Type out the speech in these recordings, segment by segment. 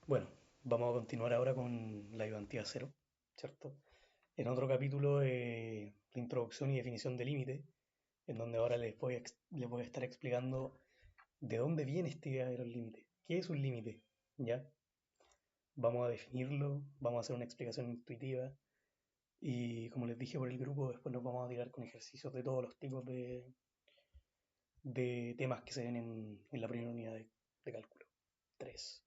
Bueno, vamos a continuar ahora con la ayudantía cero, ¿cierto? En otro capítulo de la introducción y definición de límite, en donde ahora les voy a estar explicando de dónde viene esta idea de los límites. ¿Qué es un límite? ¿Ya? Vamos a definirlo, vamos a hacer una explicación intuitiva y como les dije por el grupo, después nos vamos a tirar con ejercicios de todos los tipos de temas que se ven en la primera unidad de cálculo. 3.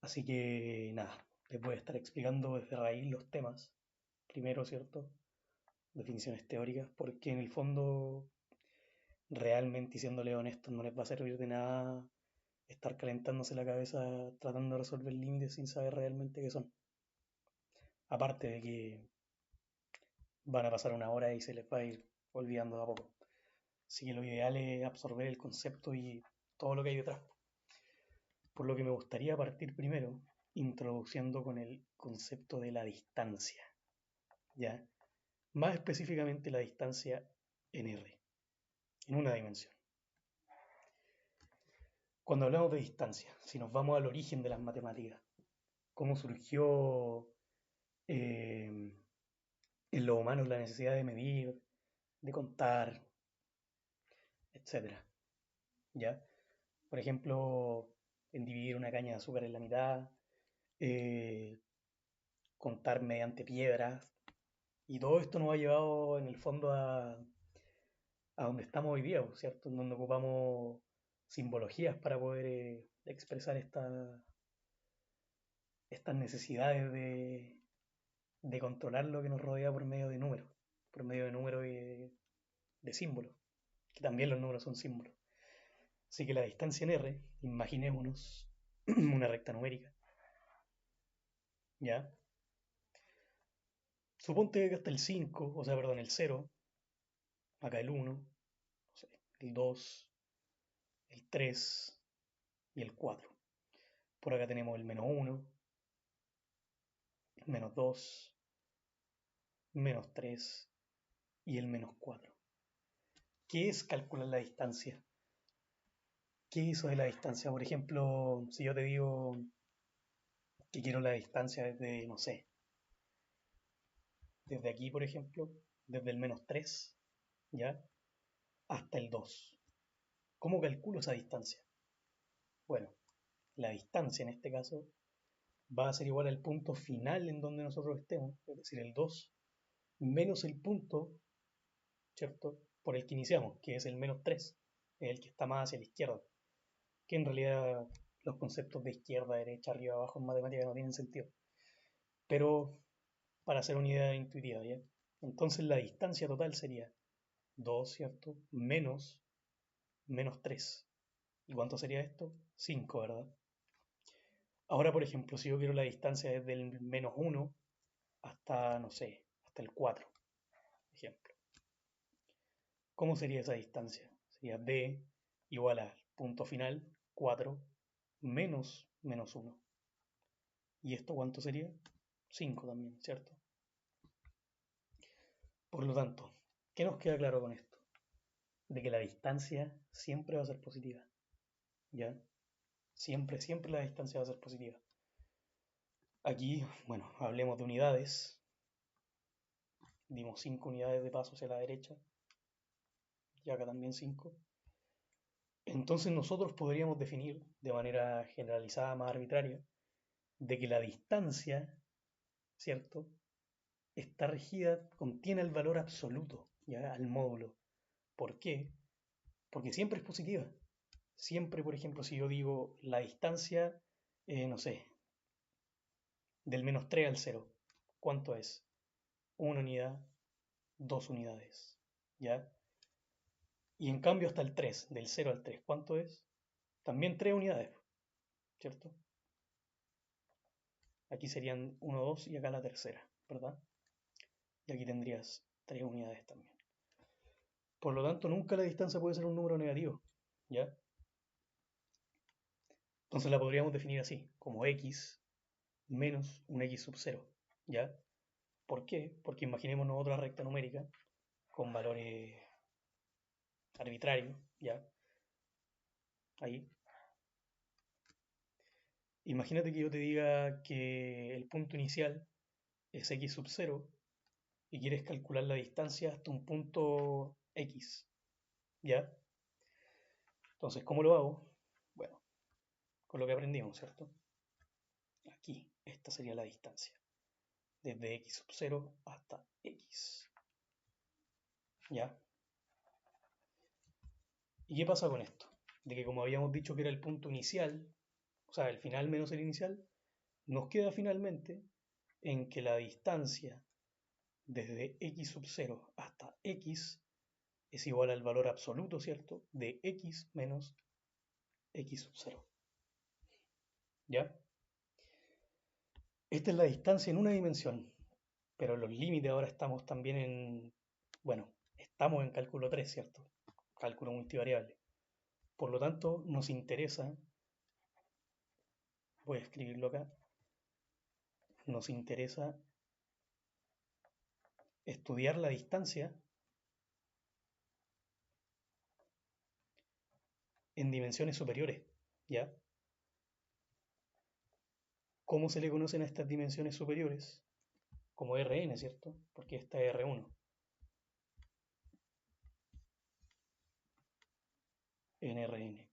Así que nada, les voy a estar explicando desde raíz los temas. Primero, ¿cierto? Definiciones teóricas, porque en el fondo, realmente, y siéndole honestos, no les va a servir de nada estar calentándose la cabeza tratando de resolver límites sin saber realmente qué son. Aparte de que van a pasar una hora y se les va a ir olvidando de a poco. Así que lo ideal es absorber el concepto y todo lo que hay detrás. Por lo que me gustaría partir primero introduciendo con el concepto de la distancia, ¿ya? Más específicamente la distancia en R, en una dimensión. Cuando hablamos de distancia, si nos vamos al origen de las matemáticas, cómo surgió en los humanos la necesidad de medir, de contar, etcétera, ¿ya? Por ejemplo, en dividir una caña de azúcar en la mitad, eh, contar mediante piedras, y todo esto nos ha llevado en el fondo a donde estamos hoy día, ¿cierto? En donde ocupamos simbologías para poder expresar estas necesidades de controlar lo que nos rodea por medio de números y de símbolos, que también los números son símbolos. Así que la distancia en R, imaginémonos una recta numérica, ¿ya? Suponte que hasta el 5, o sea, perdón, el 0, acá el 1, no sé, el 2, el 3 y el 4. Por acá tenemos el menos 1, el menos 2, menos 3 y el menos 4. ¿Qué es calcular la distancia? ¿Qué es eso de la distancia? Por ejemplo, si yo te digo que quiero la distancia desde, no sé, desde aquí, por ejemplo, desde el menos 3, ¿ya? Hasta el 2. ¿Cómo calculo esa distancia? Bueno, la distancia en este caso va a ser igual al punto final en donde nosotros estemos, es decir, el 2, menos el punto, ¿cierto? Por el que iniciamos, que es el menos 3, es el que está más hacia la izquierda, que en realidad los conceptos de izquierda, derecha, arriba, abajo en matemática no tienen sentido. Pero para hacer una idea intuitiva, ¿ya? Entonces la distancia total sería 2, ¿cierto? Menos 3. ¿Y cuánto sería esto? 5, ¿verdad? Ahora, por ejemplo, si yo quiero la distancia desde el menos 1 hasta, no sé, hasta el 4, por ejemplo. ¿Cómo sería esa distancia? Sería b igual al punto final, 4, menos 1. ¿Y esto cuánto sería? 5 también, ¿cierto? Por lo tanto, ¿qué nos queda claro con esto? De que la distancia siempre va a ser positiva, ¿ya? Siempre, siempre la distancia va a ser positiva. Aquí, bueno, hablemos de unidades. Dimos 5 unidades de paso hacia la derecha y acá también 5. Entonces nosotros podríamos definir de manera generalizada, más arbitraria, de que la distancia, ¿cierto? Está regida, contiene el valor absoluto, ¿ya? Al módulo. ¿Por qué? Porque siempre es positiva. Siempre, por ejemplo, si yo digo la distancia, no sé, del menos 3 al 0, ¿cuánto es? Una unidad, 2 unidades, ¿ya? Y en cambio hasta el 3, del 0 al 3, ¿cuánto es? También 3 unidades, ¿cierto? Aquí serían uno, 2 y acá la tercera, ¿verdad? Y aquí tendrías 3 unidades también. Por lo tanto, nunca la distancia puede ser un número negativo, ¿ya? Entonces la podríamos definir así, como x menos un x sub 0, ¿ya? ¿Por qué? Porque imaginémonos otra recta numérica con valores arbitrarios, ¿ya? Ahí. Imagínate que yo te diga que el punto inicial es x sub 0 y quieres calcular la distancia hasta un punto x, ¿ya? Entonces, ¿cómo lo hago? Bueno, con lo que aprendimos, ¿cierto? Aquí, esta sería la distancia, desde x sub 0 hasta x, ¿ya? ¿Y qué pasa con esto? De que como habíamos dicho que era el punto inicial, o sea, el final menos el inicial, nos queda finalmente en que la distancia desde x sub 0 hasta x es igual al valor absoluto, ¿cierto? De x menos x sub 0, ¿ya? Esta es la distancia en una dimensión, pero en los límites ahora estamos también bueno, estamos en cálculo 3, ¿cierto? Cálculo multivariable. Por lo tanto, nos interesa, voy a escribirlo acá, nos interesa estudiar la distancia en dimensiones superiores, ¿ya? ¿Cómo se le conocen a estas dimensiones superiores? Como Rn, ¿cierto? Porque esta es R1. En Rn.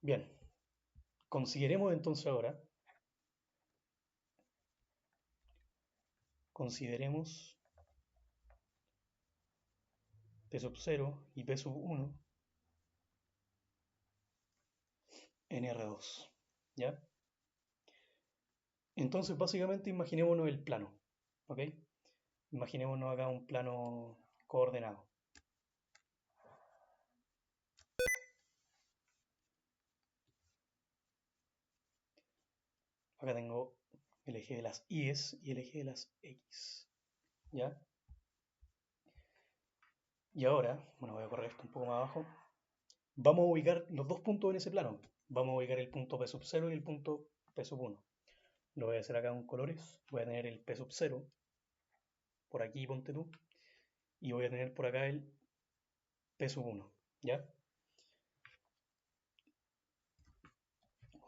Bien, consideremos entonces ahora, consideremos P sub 0 y P sub 1 en R2, ¿ya? Entonces, básicamente, imaginémonos el plano, ¿ok? Imaginémonos acá un plano coordenado. Acá tengo el eje de las Y's y el eje de las X, ¿ya? Y ahora, bueno, voy a correr esto un poco más abajo. Vamos a ubicar los dos puntos en ese plano. Vamos a ubicar el punto P sub 0 y el punto P sub 1. Lo voy a hacer acá con colores. Voy a tener el P sub 0 por aquí, ponte tú. Y voy a tener por acá el P sub 1, ¿ya?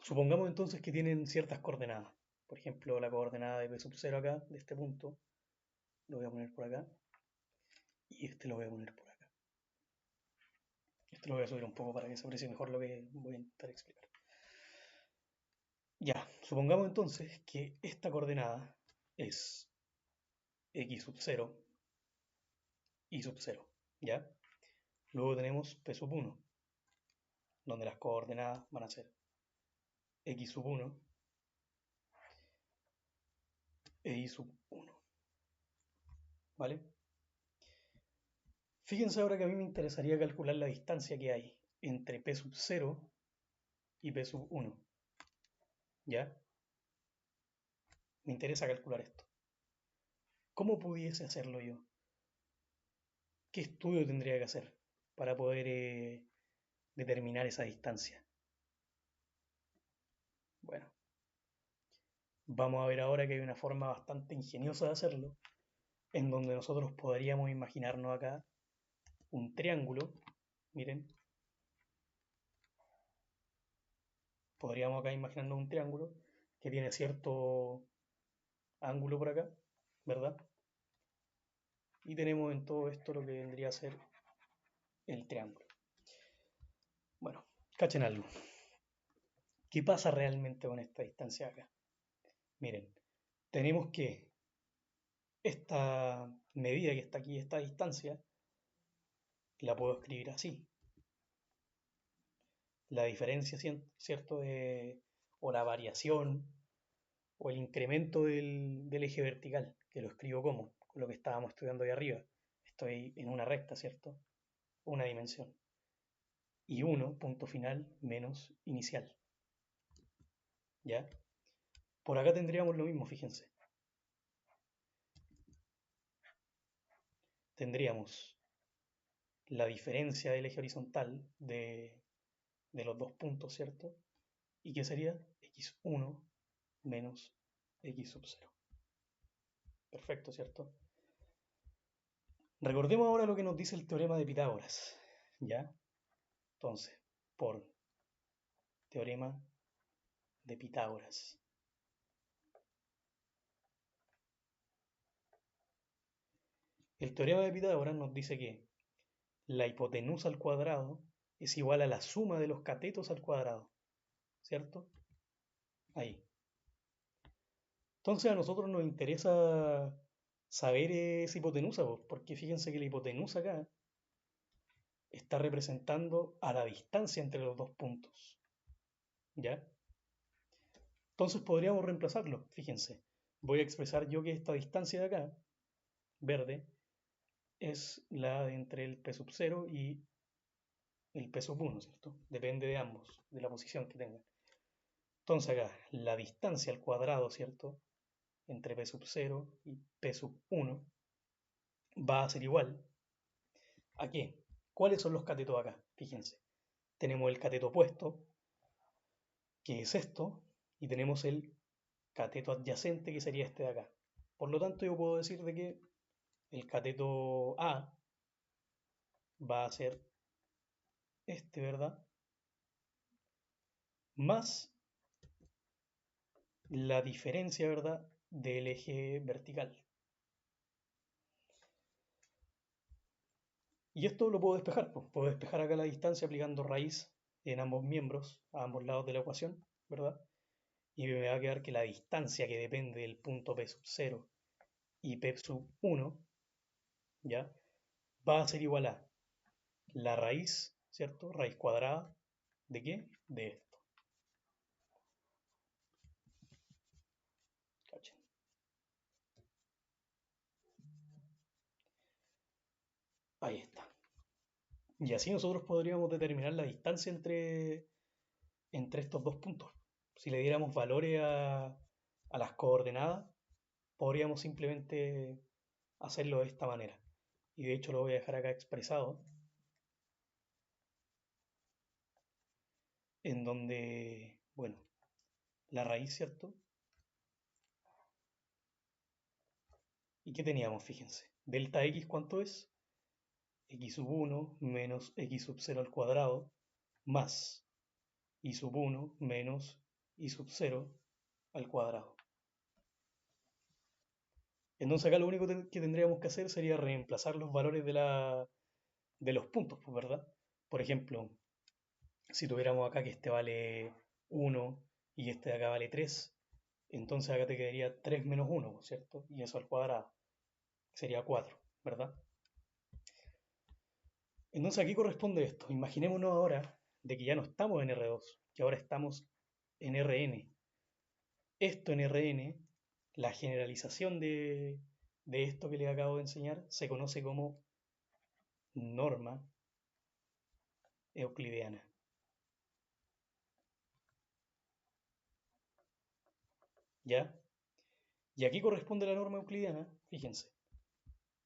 Supongamos entonces que tienen ciertas coordenadas. Por ejemplo, la coordenada de P sub 0 acá, de este punto, lo voy a poner por acá. Y este lo voy a poner por acá. Esto lo voy a subir un poco para que se aprecie mejor lo que voy a intentar explicar. Ya, supongamos entonces que esta coordenada es x sub 0 y sub 0, ¿ya? Luego tenemos p sub 1, donde las coordenadas van a ser x sub 1 e y sub 1, ¿vale? Fíjense ahora que a mí me interesaría calcular la distancia que hay entre p sub 0 y p sub 1, ¿ya? Me interesa calcular esto. ¿Cómo pudiese hacerlo yo? ¿Qué estudio tendría que hacer para poder determinar esa distancia? Bueno, vamos a ver ahora que hay una forma bastante ingeniosa de hacerlo, en donde nosotros podríamos imaginarnos acá un triángulo, miren, podríamos acá imaginarnos un triángulo que tiene cierto ángulo por acá, ¿verdad? Y tenemos en todo esto lo que vendría a ser el triángulo. Bueno, cachen algo. ¿Qué pasa realmente con esta distancia acá? Miren, tenemos que esta medida que está aquí, esta distancia, la puedo escribir así. La diferencia, ¿cierto? O la variación o el incremento del eje vertical, que lo escribo como, con lo que estábamos estudiando ahí arriba. Estoy en una recta, ¿cierto? Una dimensión. Y 1, punto final, menos inicial. ¿Ya? Por acá tendríamos lo mismo, fíjense. Tendríamos la diferencia del eje horizontal de los dos puntos, ¿cierto? ¿Y qué sería? x1 menos x sub 0. Perfecto, ¿cierto? Recordemos ahora lo que nos dice el teorema de Pitágoras, ¿ya? Entonces, por teorema de Pitágoras. El teorema de Pitágoras nos dice que la hipotenusa al cuadrado es igual a la suma de los catetos al cuadrado, ¿cierto? Ahí. Entonces a nosotros nos interesa saber esa hipotenusa, porque fíjense que la hipotenusa acá está representando a la distancia entre los dos puntos, ¿ya? Entonces podríamos reemplazarlo, fíjense. Voy a expresar yo que esta distancia de acá, verde, es la de entre el P sub 0 y el P sub 1, ¿cierto? Depende de ambos, de la posición que tengan. Entonces acá, la distancia al cuadrado, ¿cierto? Entre P sub 0 y P sub 1 va a ser igual ¿a qué? ¿Cuáles son los catetos acá? Fíjense. Tenemos el cateto opuesto, que es esto, y tenemos el cateto adyacente, que sería este de acá. Por lo tanto, yo puedo decir de que el cateto A va a ser este, ¿verdad? Más la diferencia, ¿verdad? Del eje vertical. Y esto lo puedo despejar, pues. Puedo despejar acá la distancia aplicando raíz en ambos miembros, a ambos lados de la ecuación, ¿verdad? Y me va a quedar que la distancia que depende del punto P sub 0 y P sub 1, ¿ya? Va a ser igual a la raíz, ¿cierto? Raíz cuadrada, ¿de qué? De esto. ¿Cachen? Ahí está. Y así nosotros podríamos determinar la distancia entre estos dos puntos. Si le diéramos valores a las coordenadas, podríamos simplemente hacerlo de esta manera. Y de hecho lo voy a dejar acá expresado, en donde, bueno, la raíz, ¿cierto? ¿Y qué teníamos? Fíjense. Delta x, ¿cuánto es? X sub 1 menos x sub 0 al cuadrado, más y sub 1 menos y sub 0 al cuadrado. Entonces acá lo único que tendríamos que hacer sería reemplazar los valores de los puntos, pues, ¿verdad? Por ejemplo, si tuviéramos acá que este vale 1 y este de acá vale 3, entonces acá te quedaría 3 menos 1, ¿cierto? Y eso al cuadrado sería 4, ¿verdad? Entonces aquí corresponde esto. Imaginémonos ahora de que ya no estamos en R2, que ahora estamos en Rn. Esto en Rn, la generalización de esto que les acabo de enseñar, se conoce como norma euclideana. ¿Ya? Y aquí corresponde la norma euclidiana, fíjense,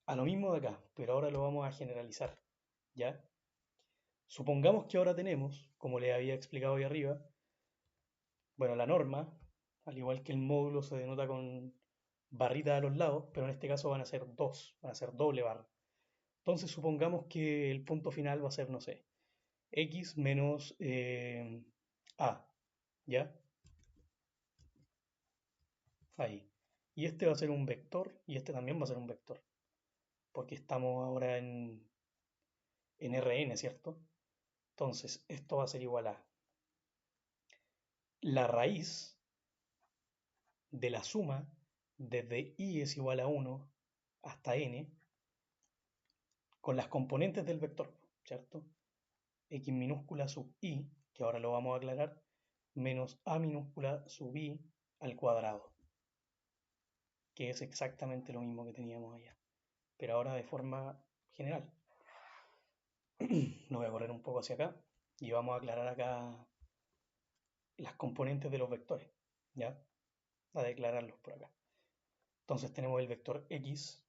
a lo mismo de acá, pero ahora lo vamos a generalizar, ¿ya? Supongamos que ahora tenemos, como les había explicado ahí arriba, bueno, la norma, al igual que el módulo, se denota con barritas a los lados, pero en este caso van a ser dos, van a ser doble barra. Entonces supongamos que el punto final va a ser, no sé, x menos a, ¿ya? Ahí. Y este va a ser un vector y este también va a ser un vector, porque estamos ahora en Rn, ¿cierto? Entonces, esto va a ser igual a la raíz de la suma desde i es igual a 1 hasta n con las componentes del vector, ¿cierto? X minúscula sub i, que ahora lo vamos a aclarar, menos a minúscula sub i al cuadrado, que es exactamente lo mismo que teníamos allá, pero ahora de forma general. Lo voy a correr un poco hacia acá y vamos a aclarar acá las componentes de los vectores, ¿ya? A declararlos por acá. Entonces tenemos el vector x,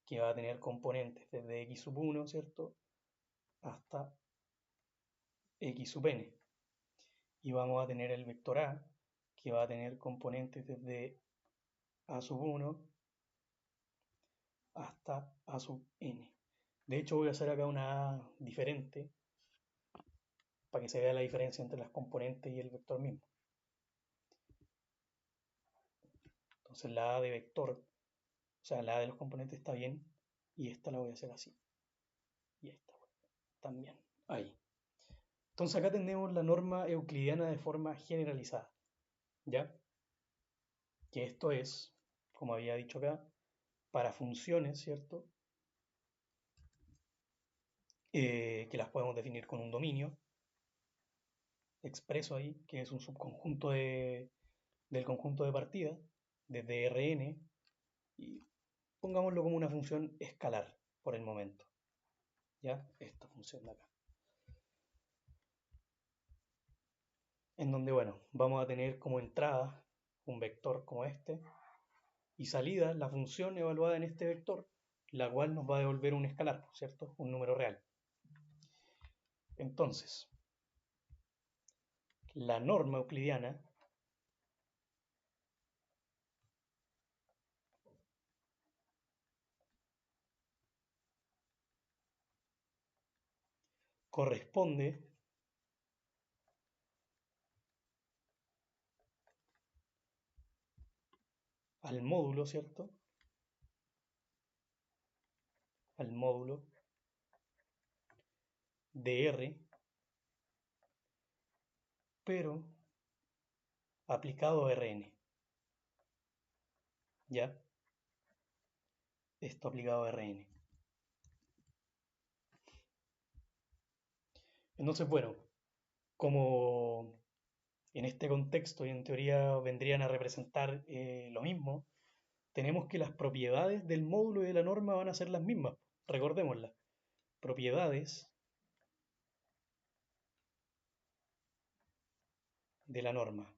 que va a tener componentes desde x sub 1, ¿cierto? Hasta x sub n. Y vamos a tener el vector a, que va a tener componentes desde a sub 1 hasta a sub n. De hecho voy a hacer acá una a diferente, para que se vea la diferencia entre las componentes y el vector mismo. Entonces la A de vector, o sea, la A de los componentes está bien, y esta la voy a hacer así. Y esta también, ahí. Entonces acá tenemos la norma euclidiana de forma generalizada, ¿ya? Que esto es, como había dicho acá, para funciones, ¿cierto? Que las podemos definir con un dominio expreso ahí, que es un subconjunto del conjunto de partida, desde Rn, y pongámoslo como una función escalar por el momento, ¿ya? Esta función de acá. En donde, bueno, vamos a tener como entrada un vector como este, y salida la función evaluada en este vector, la cual nos va a devolver un escalar, ¿cierto? Un número real. Entonces, la norma euclidiana corresponde al módulo, ¿cierto? Al módulo de R, pero aplicado a Rn, ¿ya? Esto aplicado a Rn. Entonces, bueno, como en este contexto y en teoría vendrían a representar lo mismo, tenemos que las propiedades del módulo y de la norma van a ser las mismas. Recordémoslas. Propiedades de la norma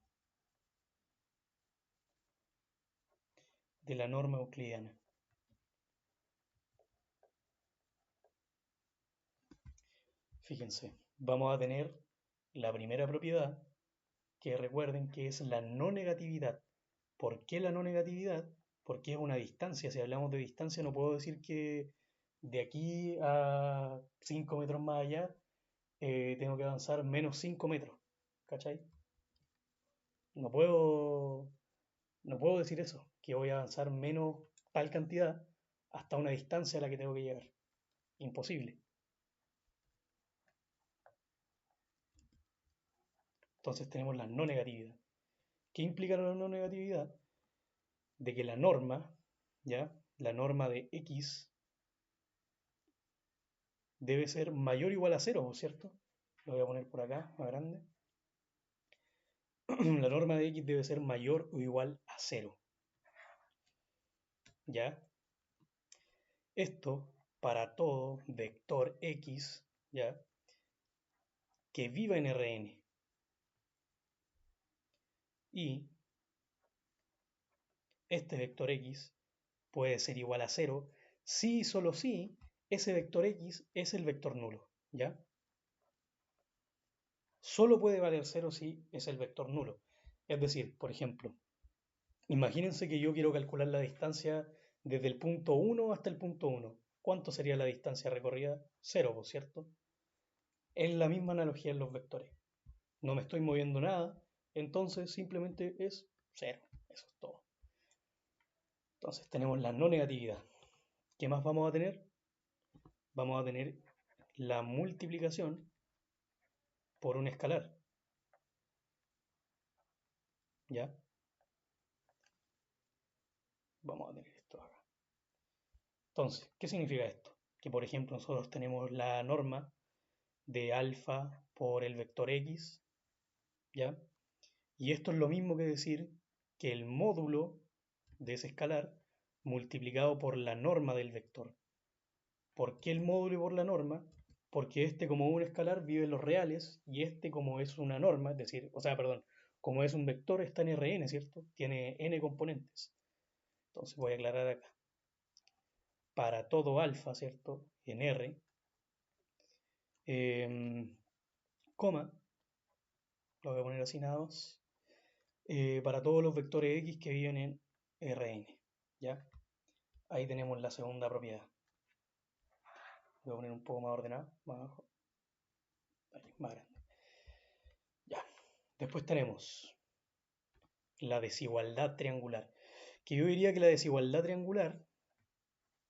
euclidiana. Fíjense, vamos a tener la primera propiedad, que recuerden que es la no negatividad. ¿Por qué la no negatividad? Porque es una distancia. Si hablamos de distancia, no puedo decir que de aquí a 5 metros más allá tengo que avanzar menos 5 metros. ¿Cachai? No puedo, no puedo decir eso, que voy a avanzar menos tal cantidad hasta una distancia a la que tengo que llegar. Imposible. Entonces tenemos la no negatividad. ¿Qué implica la no negatividad? De que la norma, ¿ya? La norma de x debe ser mayor o igual a cero, ¿cierto? Lo voy a poner por acá, más grande. La norma de x debe ser mayor o igual a cero, ¿ya? Esto para todo vector x, ¿ya? Que viva en Rn. Y este vector x puede ser igual a cero si y solo si ese vector x es el vector nulo, ¿ya? Solo puede valer cero si es el vector nulo. Es decir, por ejemplo, imagínense que yo quiero calcular la distancia desde el punto 1 hasta el punto 1. ¿Cuánto sería la distancia recorrida? Cero, ¿por cierto? Es la misma analogía en los vectores. No me estoy moviendo nada, entonces simplemente es cero. Eso es todo. Entonces tenemos la no negatividad. ¿Qué más vamos a tener? Vamos a tener la multiplicación por un escalar. ¿Ya? Vamos a tener esto acá. Entonces, ¿qué significa esto? Que por ejemplo nosotros tenemos la norma de alfa por el vector x, ¿ya? Y esto es lo mismo que decir que el módulo de ese escalar multiplicado por la norma del vector. ¿Por qué el módulo y por la norma? Porque este como un escalar vive en los reales y este como es una norma, es decir, o sea, perdón, como es un vector está en Rn, ¿cierto? Tiene n componentes. Entonces voy a aclarar acá. Para todo alfa, ¿cierto? En R, coma, lo voy a poner así nada más, para todos los vectores x que viven en Rn, ¿ya? Ahí tenemos la segunda propiedad. Voy a poner un poco más ordenado, más abajo, ahí, más grande. Después tenemos la desigualdad triangular, que yo diría que la desigualdad triangular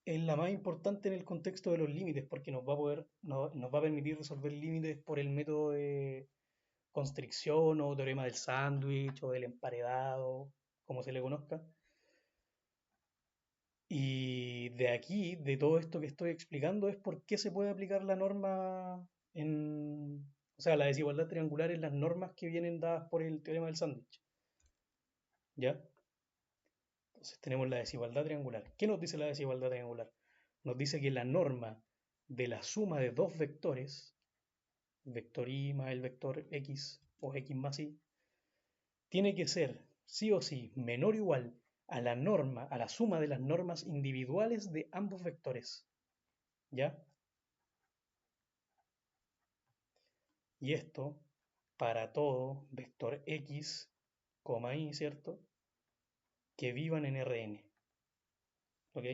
es la más importante en el contexto de los límites, porque nos va a permitir resolver límites por el método de constricción o teorema del sándwich o del emparedado, como se le conozca. Y de aquí, de todo esto que estoy explicando, es por qué se puede aplicar la norma en, o sea, la desigualdad triangular en las normas que vienen dadas por el teorema del sándwich. ¿Ya? Entonces tenemos la desigualdad triangular. ¿Qué nos dice la desigualdad triangular? Nos dice que la norma de la suma de dos vectores, vector y más el vector x o x más y, tiene que ser sí o sí menor o igual a la norma, a la suma de las normas individuales de ambos vectores. ¿Ya? Y esto para todo vector x, y, ¿cierto? Que vivan en Rn. ¿Ok?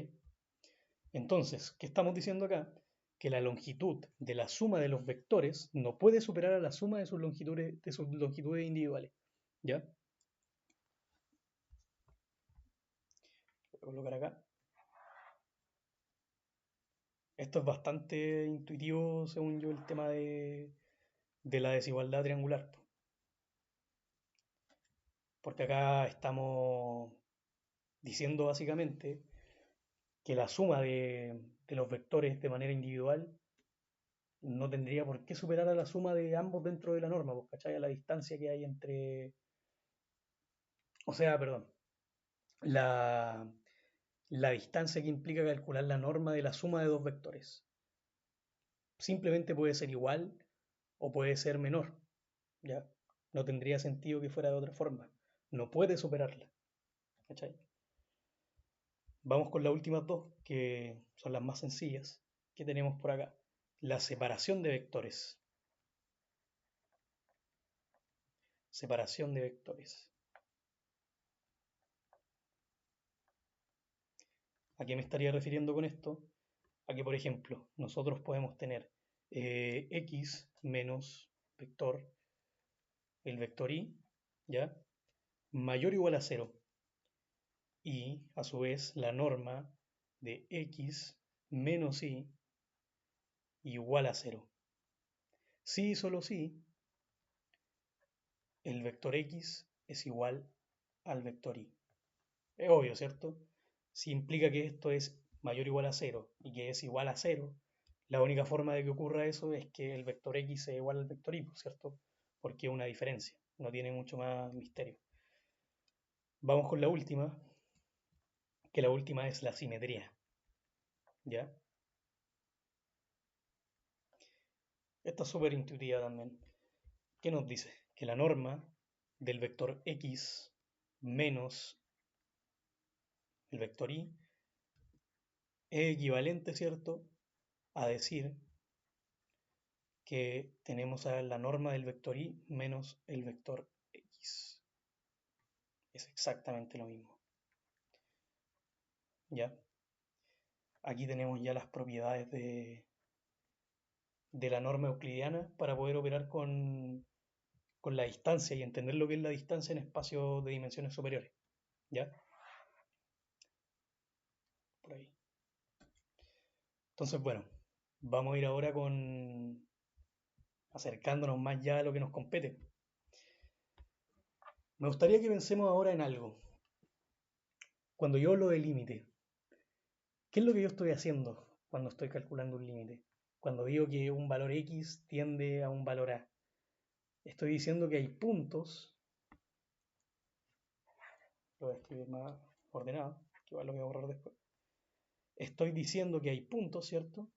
Entonces, ¿qué estamos diciendo acá? Que la longitud de la suma de los vectores no puede superar a la suma de sus longitudes individuales. ¿Ya? Voy a colocar acá. Esto es bastante intuitivo, según yo, el tema de la desigualdad triangular. Porque acá estamos diciendo básicamente que la suma de los vectores de manera individual no tendría por qué superar a la suma de ambos dentro de la norma, pues, ¿cachai? A la distancia que hay entre... O sea, perdón, la, la distancia que implica calcular la norma de la suma de dos vectores. Simplemente puede ser igual o puede ser menor, ¿ya? No tendría sentido que fuera de otra forma. No puede superarla, ¿cachai? Vamos con las últimas dos, que son las más sencillas, que tenemos por acá. La separación de vectores. Separación de vectores. ¿A qué me estaría refiriendo con esto? A que, por ejemplo, nosotros podemos tener x menos vector, el vector y, ¿ya? Mayor o igual a cero. Y, a su vez, la norma de x menos y igual a cero. Si y solo si el vector x es igual al vector y. Es obvio, ¿cierto? Si implica que esto es mayor o igual a cero y que es igual a cero, la única forma de que ocurra eso es que el vector x sea igual al vector y, ¿cierto? Porque es una diferencia, no tiene mucho más misterio. Vamos con la última, que la última es la simetría, ¿ya? Esta es súper intuitiva también. ¿Qué nos dice? Que la norma del vector x menos el vector y es equivalente, ¿cierto?, a decir que tenemos a la norma del vector y menos el vector x. Es exactamente lo mismo. ¿Ya? Aquí tenemos ya las propiedades de la norma euclidiana para poder operar con la distancia y entender lo que es la distancia en espacios de dimensiones superiores. ¿Ya? Por ahí. Entonces, bueno, vamos a ir ahora con acercándonos más ya a lo que nos compete. Me gustaría que pensemos ahora en algo. Cuando yo hablo de límite, ¿qué es lo que yo estoy haciendo cuando estoy calculando un límite? Cuando digo que un valor x tiende a un valor a. Estoy diciendo que hay puntos, lo voy a escribir más ordenado, que igual lo voy a borrar después. Estoy diciendo que hay puntos, ¿cierto?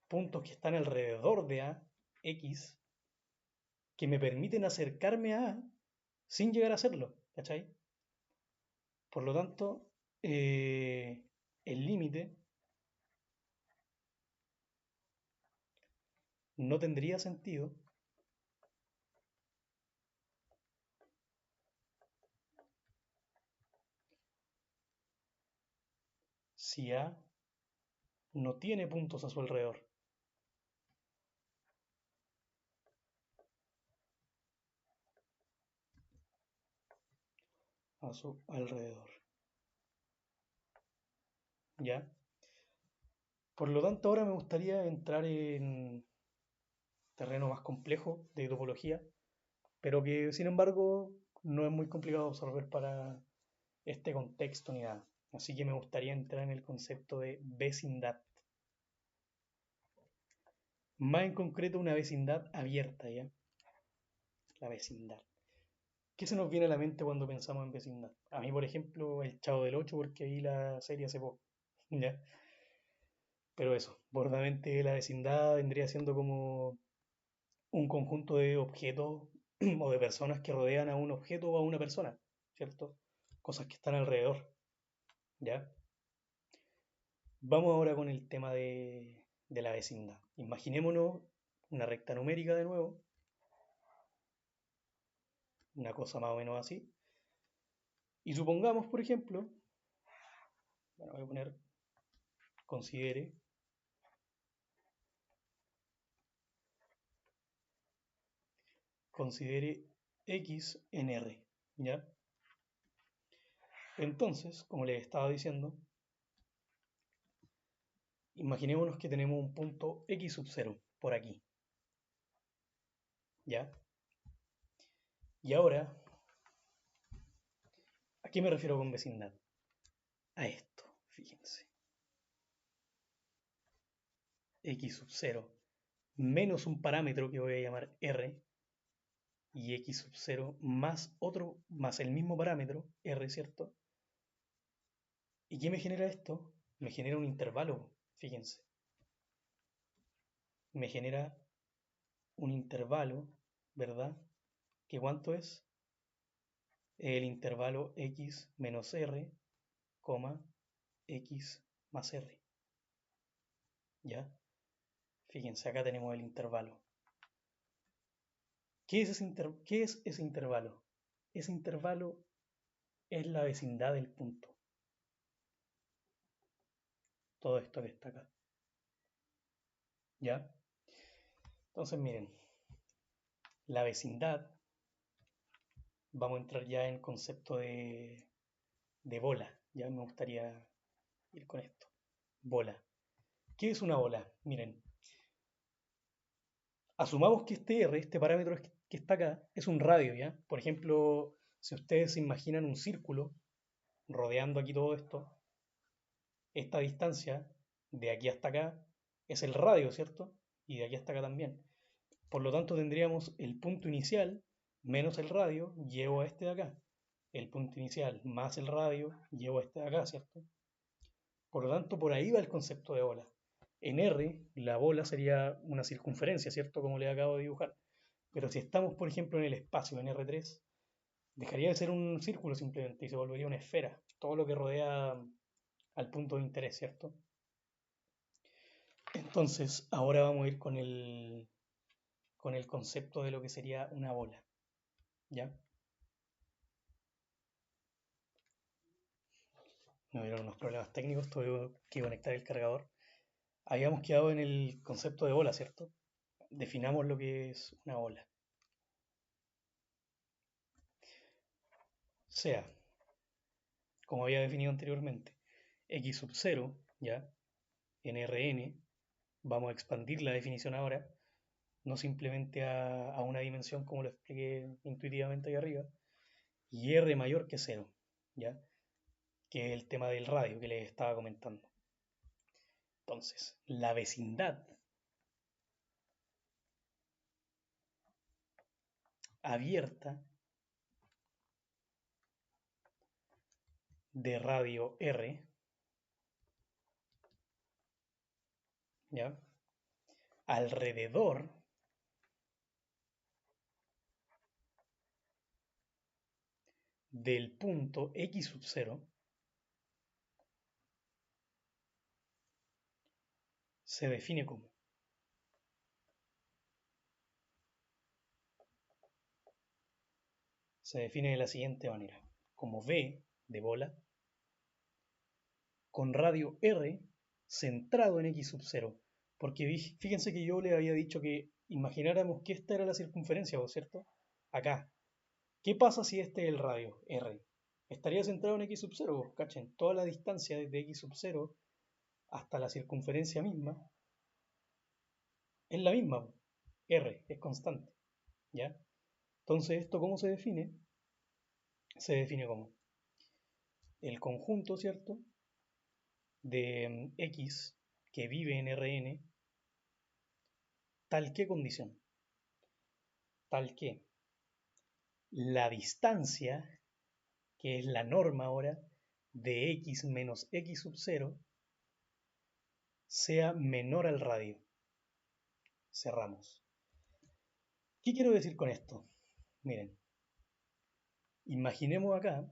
Puntos que están alrededor de a, x, que me permiten acercarme a sin llegar a hacerlo, ¿cachai? Por lo tanto, el límite no tendría sentido si a no tiene puntos a su alrededor. a su alrededor. ¿Ya? Por lo tanto, ahora me gustaría entrar en terreno más complejo de topología, pero que sin embargo no es muy complicado de absorber para este contexto ni nada. Así que me gustaría entrar en el concepto de vecindad. Más en concreto, una vecindad abierta, ¿ya? La vecindad. ¿Qué se nos viene a la mente cuando pensamos en vecindad? A mí, por ejemplo, el Chavo del Ocho, porque vi la serie hace poco, ¿ya? Pero eso, bordamente la vecindad vendría siendo como un conjunto de objetos o de personas que rodean a un objeto o a una persona, ¿cierto? Cosas que están alrededor, ¿ya? Vamos ahora con el tema de la vecindad. Imaginémonos una recta numérica de nuevo, una cosa más o menos así. Y supongamos, por ejemplo, bueno, voy a poner, considere, considere X en R, ¿ya? Entonces, como les estaba diciendo, imaginémonos que tenemos un punto X sub 0 por aquí, ¿ya? Y ahora, ¿a qué me refiero con vecindad? A esto, fíjense. X sub 0 menos un parámetro que voy a llamar R y X sub 0 más otro, más el mismo parámetro, R, ¿cierto? ¿Y qué me genera esto? Me genera un intervalo, fíjense. Me genera un intervalo, ¿verdad? ¿Que cuánto es? El intervalo X menos R, X más R. ¿Ya? Fíjense, acá tenemos el intervalo. ¿Qué es ese intervalo? Ese intervalo es la vecindad del punto. Todo esto que está acá. ¿Ya? Entonces, miren, la vecindad, vamos a entrar ya en concepto de bola. Ya me gustaría ir con esto. Bola. ¿Qué es una bola? Miren, asumamos que este R, este parámetro que está acá, es un radio, ¿ya? Por ejemplo, si ustedes se imaginan un círculo rodeando aquí todo esto, esta distancia de aquí hasta acá es el radio, ¿cierto? Y de aquí hasta acá también. Por lo tanto, tendríamos el punto inicial menos el radio, llevo a este de acá. El punto inicial más el radio, llevo a este de acá, ¿cierto? Por lo tanto, por ahí va el concepto de bola. En R, la bola sería una circunferencia, ¿cierto? Como le acabo de dibujar. Pero si estamos, por ejemplo, en el espacio, en R3, dejaría de ser un círculo simplemente y se volvería una esfera. Todo lo que rodea al punto de interés, ¿cierto? Entonces, ahora vamos a ir con el concepto de lo que sería una bola, ¿ya? No hubieron unos problemas técnicos, tuve que conectar el cargador. Habíamos quedado en el concepto de bola, ¿cierto? Definamos lo que es una bola. Sea, como había definido anteriormente, x sub 0, ¿ya? En Rn, vamos a expandir la definición ahora, no simplemente a una dimensión como lo expliqué intuitivamente ahí arriba, y R mayor que 0, ¿ya? Que es el tema del radio que les estaba comentando. Entonces, la vecindad abierta de radio R, ¿ya? Alrededor del punto X sub 0 se define como se define de la siguiente manera, como V de bola con radio R centrado en X sub 0. Porque fíjense que yo le había dicho que imagináramos que esta era la circunferencia, ¿cierto? Acá. ¿Qué pasa si este es el radio R? estaría centrado en x sub 0, ¿cachen? Toda la distancia desde x sub 0 hasta la circunferencia misma es la misma, r, es constante, ¿ya? Entonces, ¿esto cómo se define? Se define como el conjunto, ¿cierto? De x que vive en Rn, tal que condición, tal que la distancia, que es la norma ahora, de x menos x sub 0, sea menor al radio. Cerramos. ¿Qué quiero decir con esto? Miren, imaginemos acá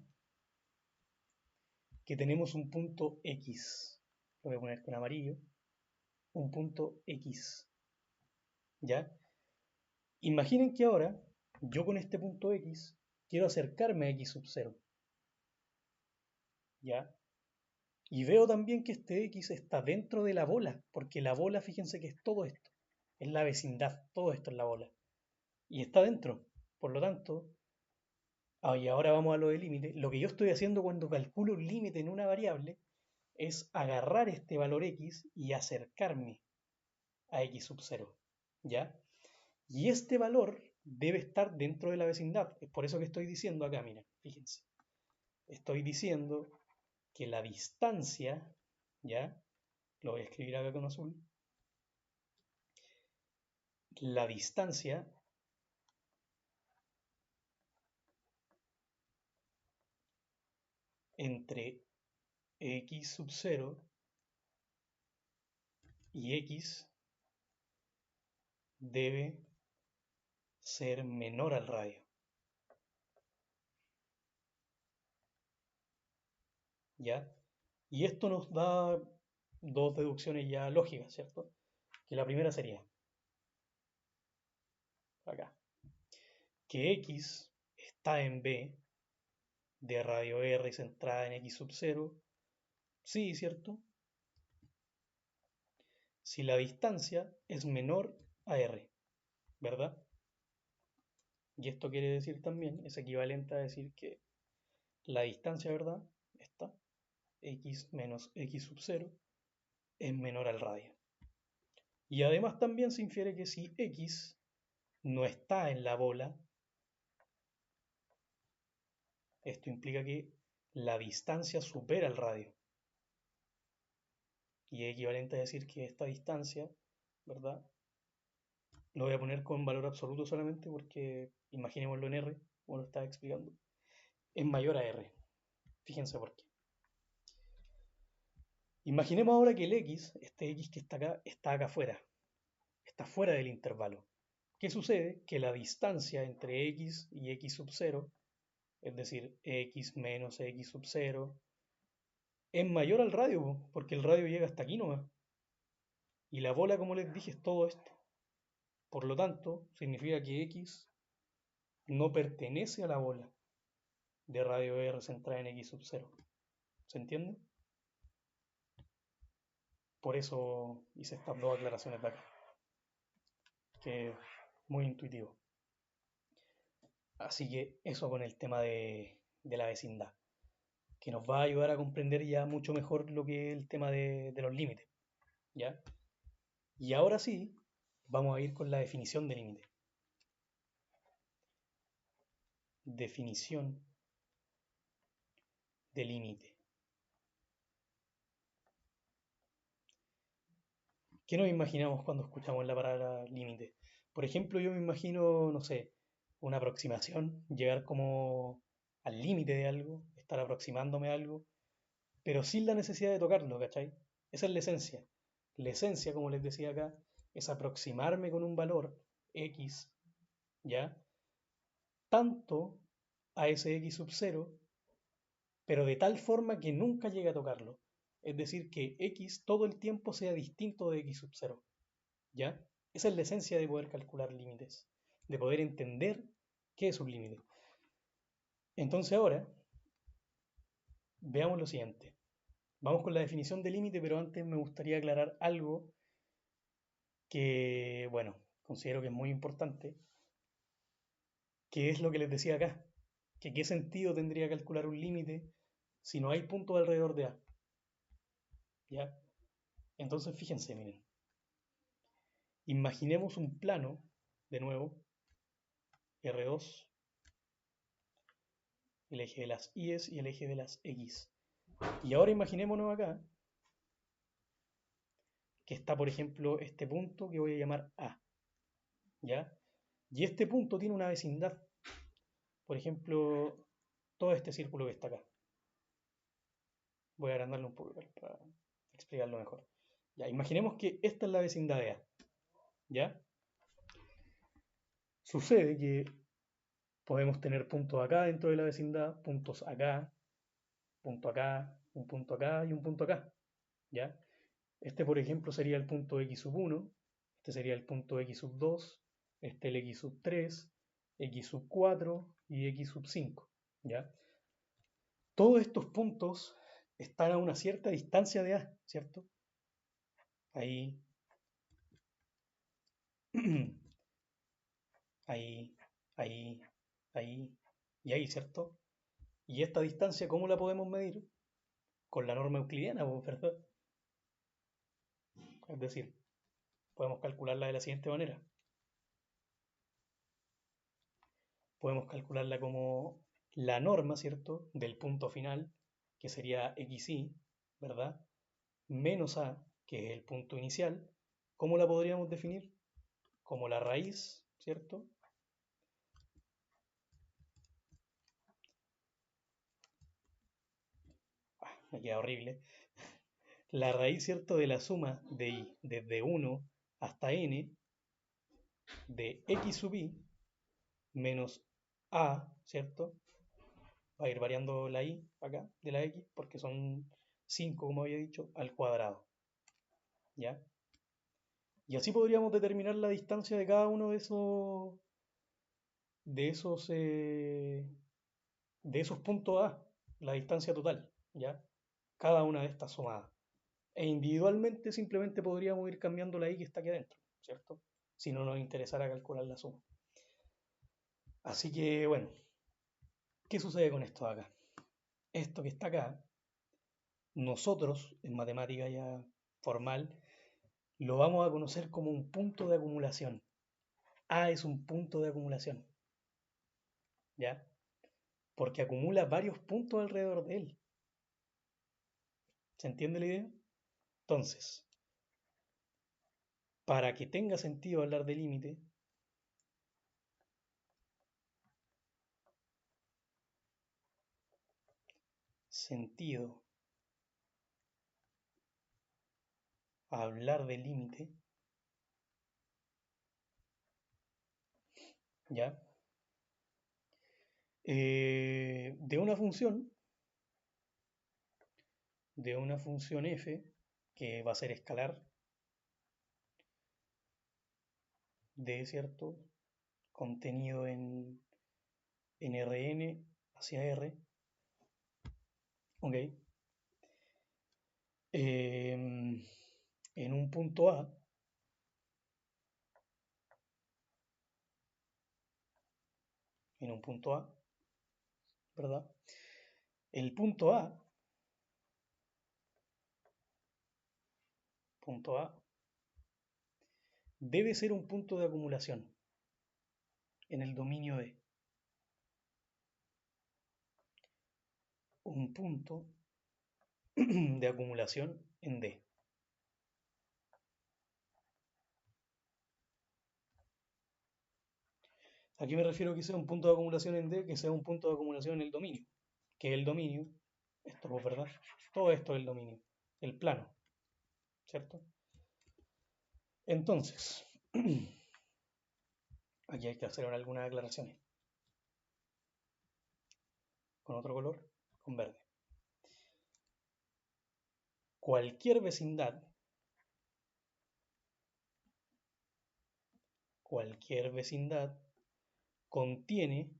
que tenemos un punto X. Lo voy a poner con amarillo. Un punto X. ¿Ya? Imaginen que ahora yo con este punto X quiero acercarme a X sub 0. ¿Ya? Y veo también que este X está dentro de la bola, porque la bola, fíjense que es todo esto. Es la vecindad, todo esto es la bola. Y está dentro. Por lo tanto, y ahora vamos a lo del límite. Lo que yo estoy haciendo cuando calculo un límite en una variable es agarrar este valor x y acercarme a x sub 0. ¿Ya? Y este valor debe estar dentro de la vecindad. Es por eso que estoy diciendo acá, miren, fíjense. Estoy diciendo que la distancia, ¿ya? Lo voy a escribir acá con azul. La distancia entre x sub 0 y x debe ser menor al radio. ¿Ya? Y esto nos da dos deducciones ya lógicas, ¿cierto? Que la primera sería, acá, que x está en B de radio R centrada en x sub 0, sí, ¿cierto? Si la distancia es menor a R, ¿verdad? Y esto quiere decir también, es equivalente a decir que la distancia, ¿verdad? Esta, x menos x sub 0, es menor al radio. Y además también se infiere que si x no está en la bola, esto implica que la distancia supera el radio. Y es equivalente a decir que esta distancia, ¿verdad? Lo voy a poner con valor absoluto solamente porque imaginémoslo en R, como lo estaba explicando, es mayor a R. Fíjense por qué. Imaginemos ahora que el X, este X que está acá afuera, está fuera del intervalo. ¿Qué sucede? Que la distancia entre X y X sub 0, es decir, X menos X sub 0, es mayor al radio, porque el radio llega hasta aquí nomás. Y la bola, como les dije, es todo esto. Por lo tanto, significa que X no pertenece a la bola de radio R centrada en X sub 0. ¿Se entiende? Por eso hice estas dos aclaraciones de acá, que es muy intuitivo. Así que eso con el tema de la vecindad, que nos va a ayudar a comprender ya mucho mejor lo que es el tema de los límites. ¿Ya? Y ahora sí, vamos a ir con la definición de límite. Definición de límite. ¿Qué nos imaginamos cuando escuchamos la palabra límite? Por ejemplo, yo me imagino, no sé, una aproximación, llegar como al límite de algo, estar aproximándome a algo, pero sin la necesidad de tocarlo, ¿cachai? Esa es la esencia. La esencia, como les decía acá, es aproximarme con un valor X, ¿ya? Tanto a ese X sub 0, pero de tal forma que nunca llegue a tocarlo. Es decir, que X todo el tiempo sea distinto de X sub 0. ¿Ya? Esa es la esencia de poder calcular límites, de poder entender qué es un límite. Entonces ahora, veamos lo siguiente. Vamos con la definición de límite, pero antes me gustaría aclarar algo que, bueno, considero que es muy importante, que es lo que les decía acá. que qué sentido tendría calcular un límite si no hay puntos alrededor de A. ¿Ya? Entonces, fíjense, miren. Imaginemos un plano, de nuevo, R2, el eje de las Y's y el eje de las X. Y ahora imaginémonos acá que está, por ejemplo, este punto que voy a llamar A. ¿Ya? Y este punto tiene una vecindad. Por ejemplo, todo este círculo que está acá. Voy a agrandarlo un poco para explicarlo mejor. Ya, imaginemos que esta es la vecindad de A. ¿Ya? Sucede que podemos tener puntos acá dentro de la vecindad, puntos acá, punto acá, un punto acá y un punto acá. ¿Ya? Este, por ejemplo, sería el punto x sub 1, este sería el punto x sub 2, este el x sub 3, x sub 4 y x sub 5. ¿Ya? Todos estos puntos están a una cierta distancia de A, ¿cierto? Ahí, ahí, ahí, ahí y ahí, ¿cierto? Y esta distancia, ¿cómo la podemos medir? Con la norma euclidiana, pues, ¿verdad? Es decir, podemos calcularla de la siguiente manera. Podemos calcularla como la norma, ¿cierto? Del punto final, que sería xy, ¿verdad? Menos a, que es el punto inicial. ¿Cómo la podríamos definir? Como la raíz, ¿cierto? Me queda horrible. La raíz, ¿cierto? De la suma de y desde 1 hasta n de x sub i menos a, ¿cierto? Va a ir variando la y acá de la x porque son 5, como había dicho, al cuadrado. ¿Ya? Y así podríamos determinar la distancia de cada uno de esos, eh, de esos puntos A, la distancia total, ¿ya? Cada una de estas sumadas. E individualmente simplemente podríamos ir cambiando la y que está aquí adentro, ¿cierto? Si no nos interesara calcular la suma. Así que, bueno, ¿qué sucede con esto de acá? Esto que está acá, nosotros, en matemática ya formal, lo vamos a conocer como un punto de acumulación. A es un punto de acumulación, ¿ya? Porque acumula varios puntos alrededor de él. ¿Se entiende la idea? Entonces, para que tenga sentido hablar de límite, sentido hablar de límite, ¿ya? De una función f, que va a ser escalar, de cierto contenido en Rn hacia R, ¿ok? En un punto A, en un punto A, ¿verdad? El punto A, debe ser un punto de acumulación en el dominio de un punto de acumulación en D. Aquí me refiero a que sea un punto de acumulación en D, que sea un punto de acumulación en el dominio. Que es el dominio, esto pues, ¿verdad? Todo esto es el dominio, el plano, ¿cierto? Entonces, aquí hay que hacer algunas aclaraciones. Con otro color, con verde. Cualquier vecindad contiene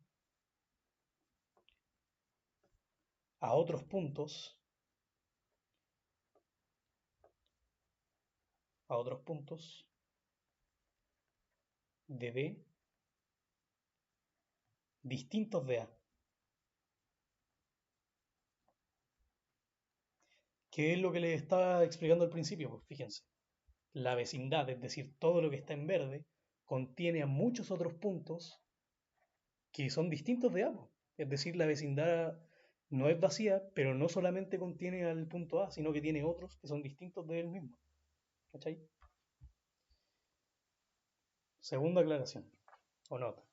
a otros puntos, de D distintos de A. ¿Qué es lo que les estaba explicando al principio? Pues fíjense, la vecindad, es decir, todo lo que está en verde, contiene a muchos otros puntos que son distintos de A, po. Es decir, la vecindad no es vacía, pero no solamente contiene al punto A, sino que tiene otros que son distintos de él mismo. ¿Cachai? Segunda aclaración, o nota.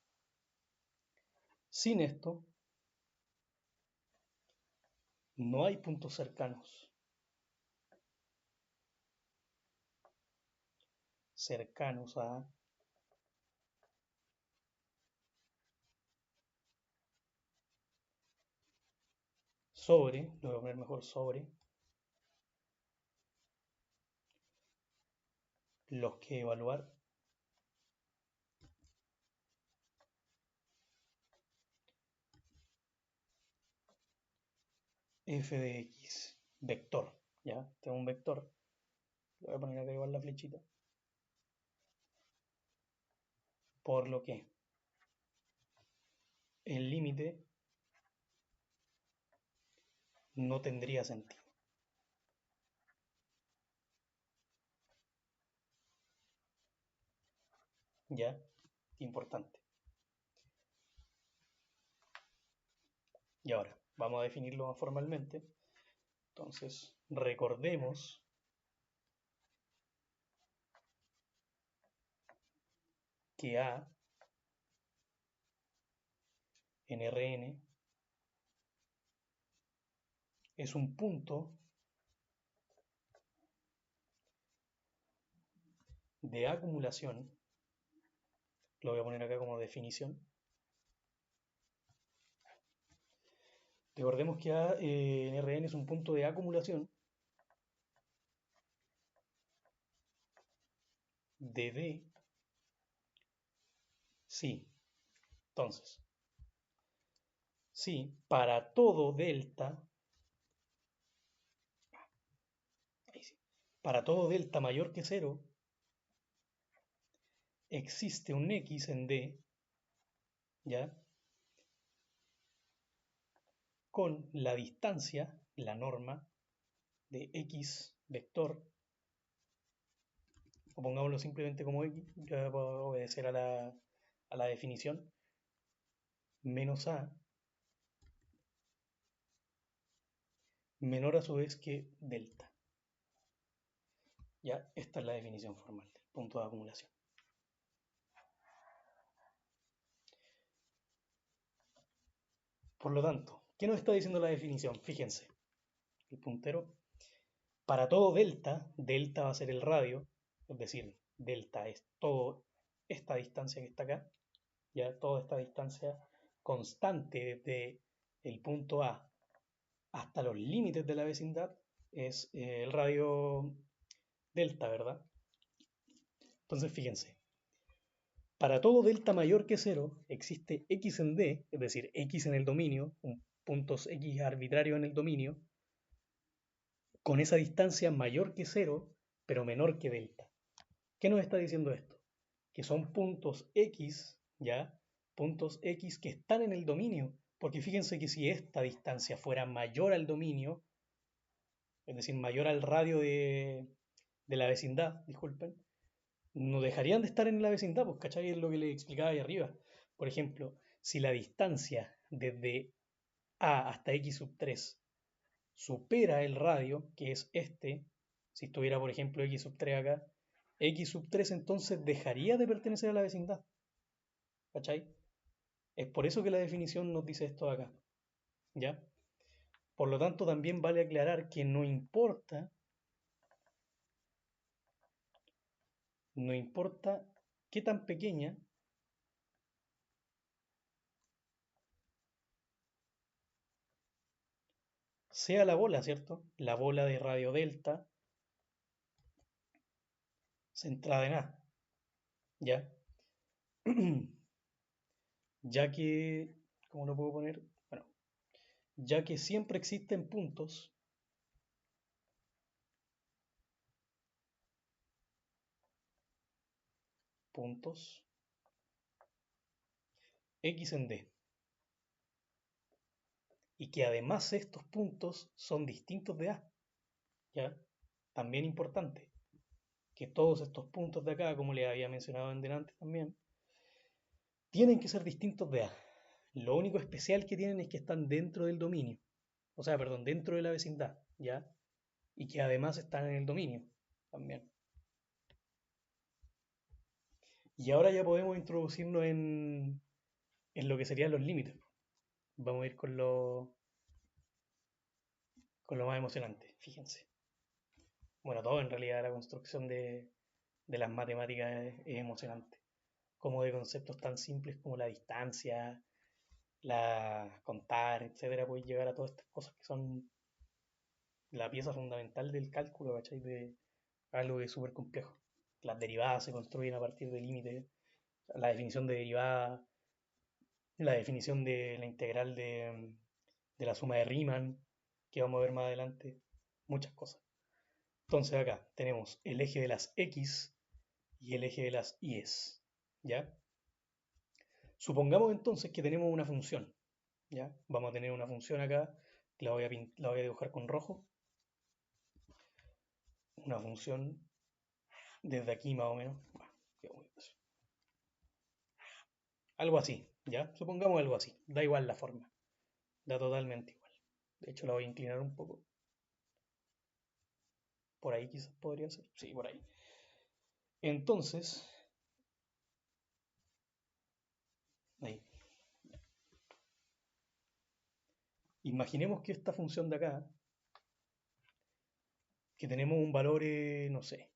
Sin esto, no hay puntos cercanos. Cercanos a sobre, lo voy a poner mejor sobre, los que evaluar f de x, vector, ¿ya? Tengo un vector, le voy a poner acá igual la flechita, por lo que el límite no tendría sentido, ¿ya? Importante. Y ahora, vamos a definirlo más formalmente. Entonces, recordemos que A en Rn es un punto de acumulación, lo voy a poner acá como definición. Recordemos que A en Rn es un punto de acumulación de D, sí. Entonces, sí, para todo delta, ahí sí, para todo delta mayor que cero, existe un X en D, ¿ya? Con la distancia, la norma de X vector, o pongámoslo simplemente como X, ya puedo obedecer a la definición, menos A, menor a su vez que delta. Ya, esta es la definición formal del punto de acumulación. Por lo tanto, ¿qué nos está diciendo la definición? Fíjense, el puntero, para todo delta, delta va a ser el radio, es decir, delta es toda esta distancia que está acá, ya toda esta distancia constante desde el punto A hasta los límites de la vecindad es el radio delta, ¿verdad? Entonces, fíjense, para todo delta mayor que cero existe x en d, es decir, x en el dominio, un puntos x arbitrario en el dominio, con esa distancia mayor que cero, pero menor que delta. ¿Qué nos está diciendo esto? Que son puntos x, ¿ya? Puntos x que están en el dominio, porque fíjense que si esta distancia fuera mayor al dominio, es decir, mayor al radio de la vecindad, disculpen, no dejarían de estar en la vecindad, pues, ¿cachai? Es lo que les explicaba ahí arriba. Por ejemplo, si la distancia desde A hasta x sub 3 supera el radio, que es este, si estuviera, por ejemplo, x sub 3 acá, x sub 3 entonces dejaría de pertenecer a la vecindad, ¿cachai? Es por eso que la definición nos dice esto acá, ¿ya? Por lo tanto, también vale aclarar que no importa qué tan pequeña sea la bola, ¿cierto? La bola de radio delta centrada en A, ¿ya? Ya que, ¿cómo lo puedo poner? Bueno, ya que siempre existen puntos X en D, y que además estos puntos son distintos de A. ¿ya? También importante que todos estos puntos de acá, como les había mencionado en delante también, tienen que ser distintos de A. Lo único especial que tienen es que están dentro del dominio, o sea, perdón, dentro de la vecindad, ¿ya? Y que además están en el dominio también. Y ahora ya podemos introducirnos en lo que serían los límites. Vamos a ir con lo más emocionante, fíjense. Bueno, todo en realidad la construcción de las matemáticas es emocionante. Como de conceptos tan simples como la distancia, la contar, etcétera, puedes llegar a todas estas cosas que son la pieza fundamental del cálculo, ¿cachai? De algo que es súper complejo. Las derivadas se construyen a partir de límites, la definición de derivada, la definición de la integral de la suma de Riemann, que vamos a ver más adelante, muchas cosas. Entonces acá tenemos el eje de las X y el eje de las Y's, ¿ya? Supongamos entonces que tenemos una función, ¿ya? Vamos a tener una función acá, la voy a dibujar con rojo, una función desde aquí más o menos, bueno, algo así, ¿ya? Supongamos algo así, da igual la forma, da totalmente igual. De hecho la voy a inclinar un poco, por ahí quizás podría ser, sí, por ahí. Entonces, ahí, imaginemos que esta función de acá, que tenemos un valor, no sé,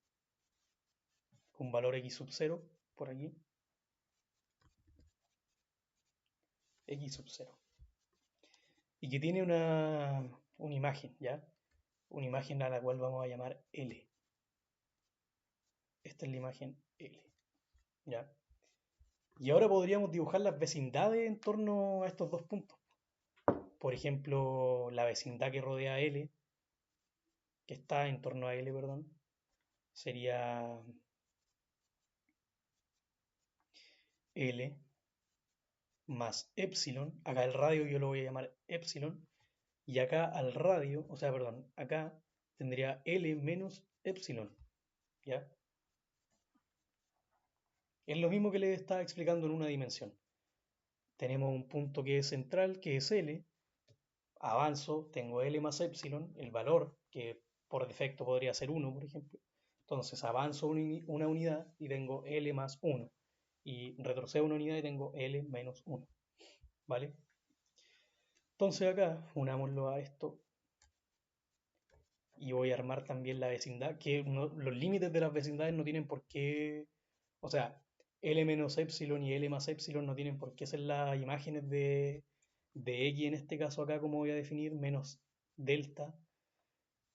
un valor x sub 0, por aquí, x sub 0, y que tiene una imagen, ¿ya? Una imagen a la cual vamos a llamar L. Esta es la imagen L, ¿ya? Y ahora podríamos dibujar las vecindades en torno a estos dos puntos. Por ejemplo, la vecindad que rodea a L, que está en torno a L, perdón, sería L más epsilon. Acá el radio yo lo voy a llamar epsilon. Y acá al radio, o sea, perdón, acá tendría L menos epsilon, ¿ya? Es lo mismo que les estaba explicando en una dimensión. Tenemos un punto que es central, que es L. Avanzo, tengo L más epsilon, el valor, que por defecto podría ser 1, por ejemplo. Entonces avanzo una unidad y tengo L más 1. Y retrocedo una unidad y tengo L menos 1. ¿Vale? Entonces acá, unámoslo a esto y voy a armar también la vecindad, que los límites de las vecindades no tienen por qué, o sea, L menos epsilon y L más epsilon no tienen por qué ser las imágenes de X en este caso acá, como voy a definir, menos delta,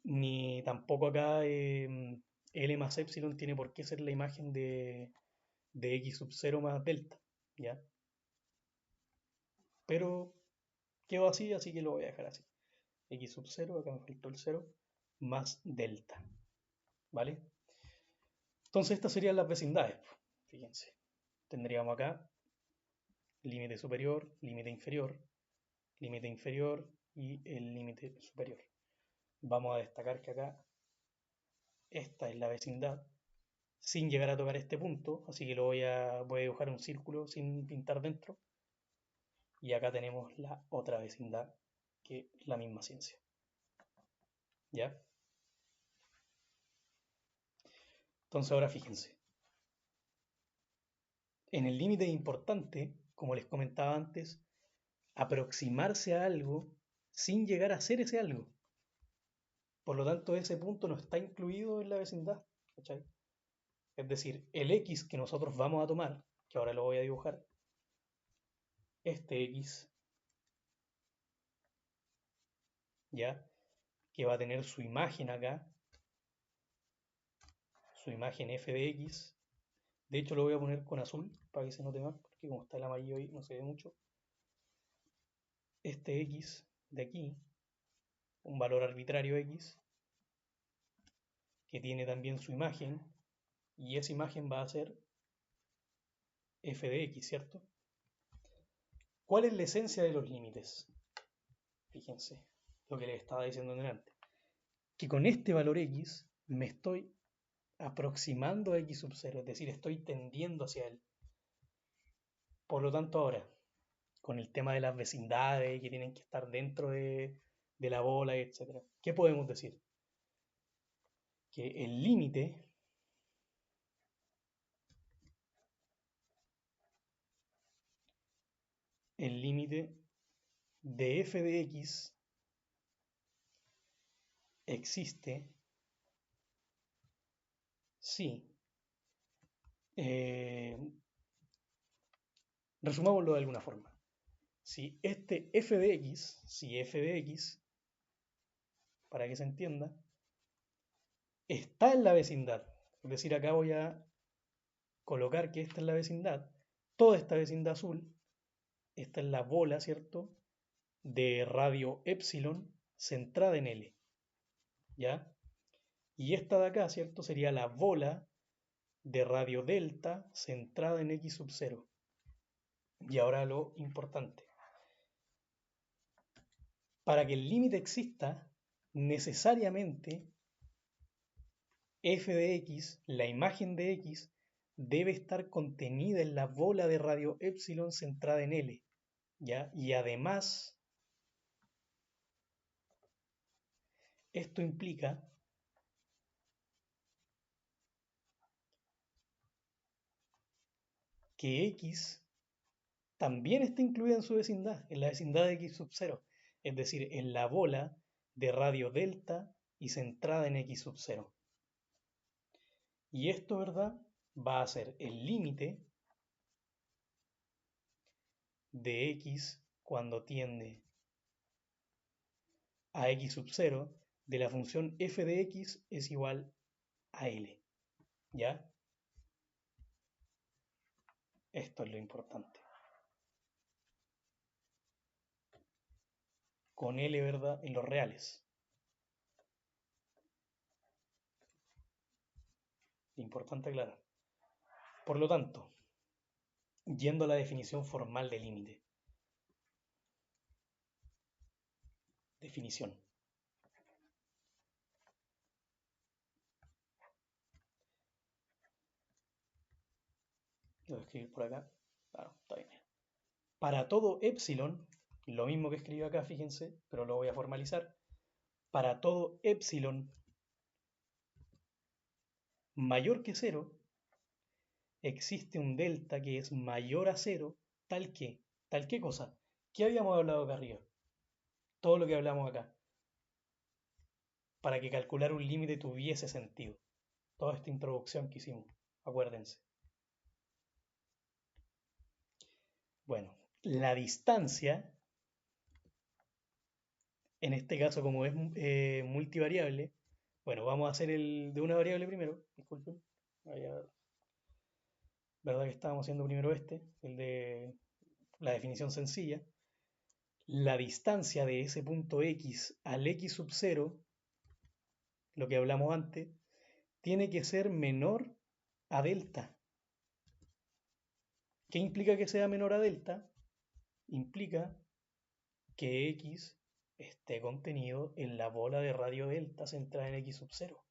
ni tampoco acá L más epsilon tiene por qué ser la imagen de X sub 0 más delta, ¿ya? Pero quedó así, así que lo voy a dejar así. X sub 0, acá me faltó el 0, más delta, ¿vale? Entonces estas serían las vecindades, fíjense. Tendríamos acá límite superior, límite inferior y el límite superior. Vamos a destacar que acá esta es la vecindad sin llegar a tocar este punto, así que voy a dibujar un círculo sin pintar dentro. Y acá tenemos la otra vecindad, que es la misma ciencia. ¿Ya? Entonces ahora fíjense. En el límite importante, como les comentaba antes, aproximarse a algo sin llegar a ser ese algo. Por lo tanto, ese punto no está incluido en la vecindad. ¿Cachai? Es decir, el X que nosotros vamos a tomar, que ahora lo voy a dibujar, este X, ¿ya? Que va a tener su imagen acá, su imagen f de X. De hecho, lo voy a poner con azul para que se note más, porque como está el amarillo ahí no se ve mucho. Este X de aquí, un valor arbitrario X, que tiene también su imagen, y esa imagen va a ser f de X, ¿cierto? ¿Cuál es la esencia de los límites? Fíjense lo que les estaba diciendo delante. que con este valor x me estoy aproximando a x sub 0, es decir, estoy tendiendo hacia él. Por lo tanto, ahora, con el tema de las vecindades que tienen que estar dentro de la bola, etc., ¿qué podemos decir? Que el límite de f de x existe si, eh, resumámoslo de alguna forma, si f de x, para que se entienda, está en la vecindad, es decir, acá voy a colocar que esta es la vecindad, toda esta vecindad azul, esta es la bola, ¿cierto?, de radio epsilon centrada en L, ¿ya? Y esta de acá, ¿cierto?, sería la bola de radio delta centrada en X sub 0. Y ahora lo importante. Para que el límite exista, necesariamente f de x, la imagen de x, debe estar contenida en la bola de radio epsilon centrada en L, ¿ya? Y además, esto implica que x también está incluida en su vecindad, en la vecindad de x sub 0, es decir, en la bola de radio delta y centrada en x sub 0. Y esto, ¿verdad?, va a ser el límite de x cuando tiende a x sub 0 de la función f de x es igual a L, ¿ya? Esto es lo importante. Con L, ¿verdad?, en los reales. Importante aclarar. Por lo tanto, yendo a la definición formal de límite. Definición. Lo voy a escribir por acá. Claro, está bien. Para todo epsilon, lo mismo que escribo acá, fíjense, pero lo voy a formalizar. Para todo epsilon mayor que 0, existe un delta que es mayor a 0, tal que cosa. ¿Qué habíamos hablado acá arriba? Todo lo que hablamos acá. Para que calcular un límite tuviese sentido. Toda esta introducción que hicimos, acuérdense. Bueno, la distancia, en este caso como es multivariable, bueno, vamos a hacer el de una variable primero, disculpen. ¿Verdad que estábamos haciendo primero el de la definición sencilla? La distancia de ese punto x al x sub 0, lo que hablamos antes, tiene que ser menor a delta. ¿Qué implica que sea menor a delta? Implica que x esté contenido en la bola de radio delta centrada en x sub 0.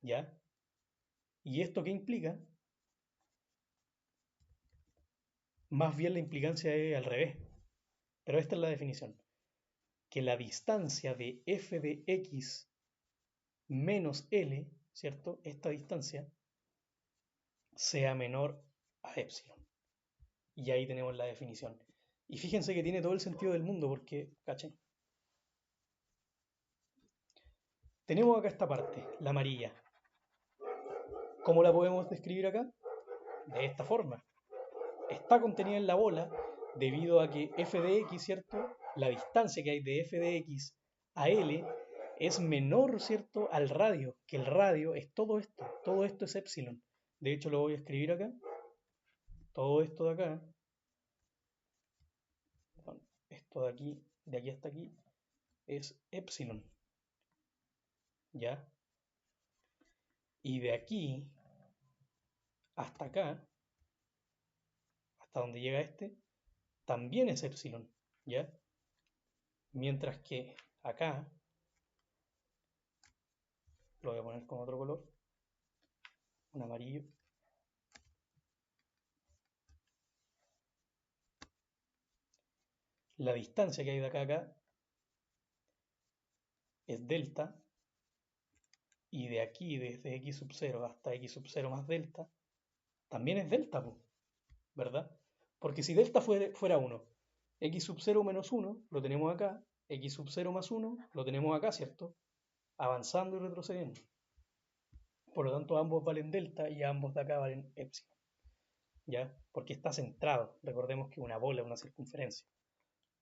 ¿Ya? ¿Y esto qué implica? Más bien la implicancia es al revés, pero esta es la definición. Que la distancia de f de x menos L, ¿cierto? Esta distancia sea menor a epsilon. Y ahí tenemos la definición. Y fíjense que tiene todo el sentido del mundo porque, ¿cachen? Tenemos acá esta parte, la amarilla. ¿Cómo la podemos describir acá? De esta forma. Está contenida en la bola debido a que f de x, ¿cierto? La distancia que hay de f de x a L es menor, ¿cierto?, al radio, que el radio es todo esto es epsilon. De hecho lo voy a escribir acá, todo esto de acá, esto de aquí hasta aquí, es epsilon, ¿ya? Y de aquí hasta acá, hasta donde llega también es epsilon, ¿ya? Mientras que acá lo voy a poner con otro color, un amarillo. La distancia que hay de acá a acá es delta, y de aquí, desde x sub 0 hasta x sub 0 más delta, también es delta, ¿verdad? Porque si delta fuera 1, x sub 0 menos 1 lo tenemos acá, x sub 0 más 1 lo tenemos acá, ¿cierto? Avanzando y retrocediendo. Por lo tanto, ambos valen delta y ambos de acá valen epsilon, ¿ya? Porque está centrado. Recordemos que una bola es una circunferencia.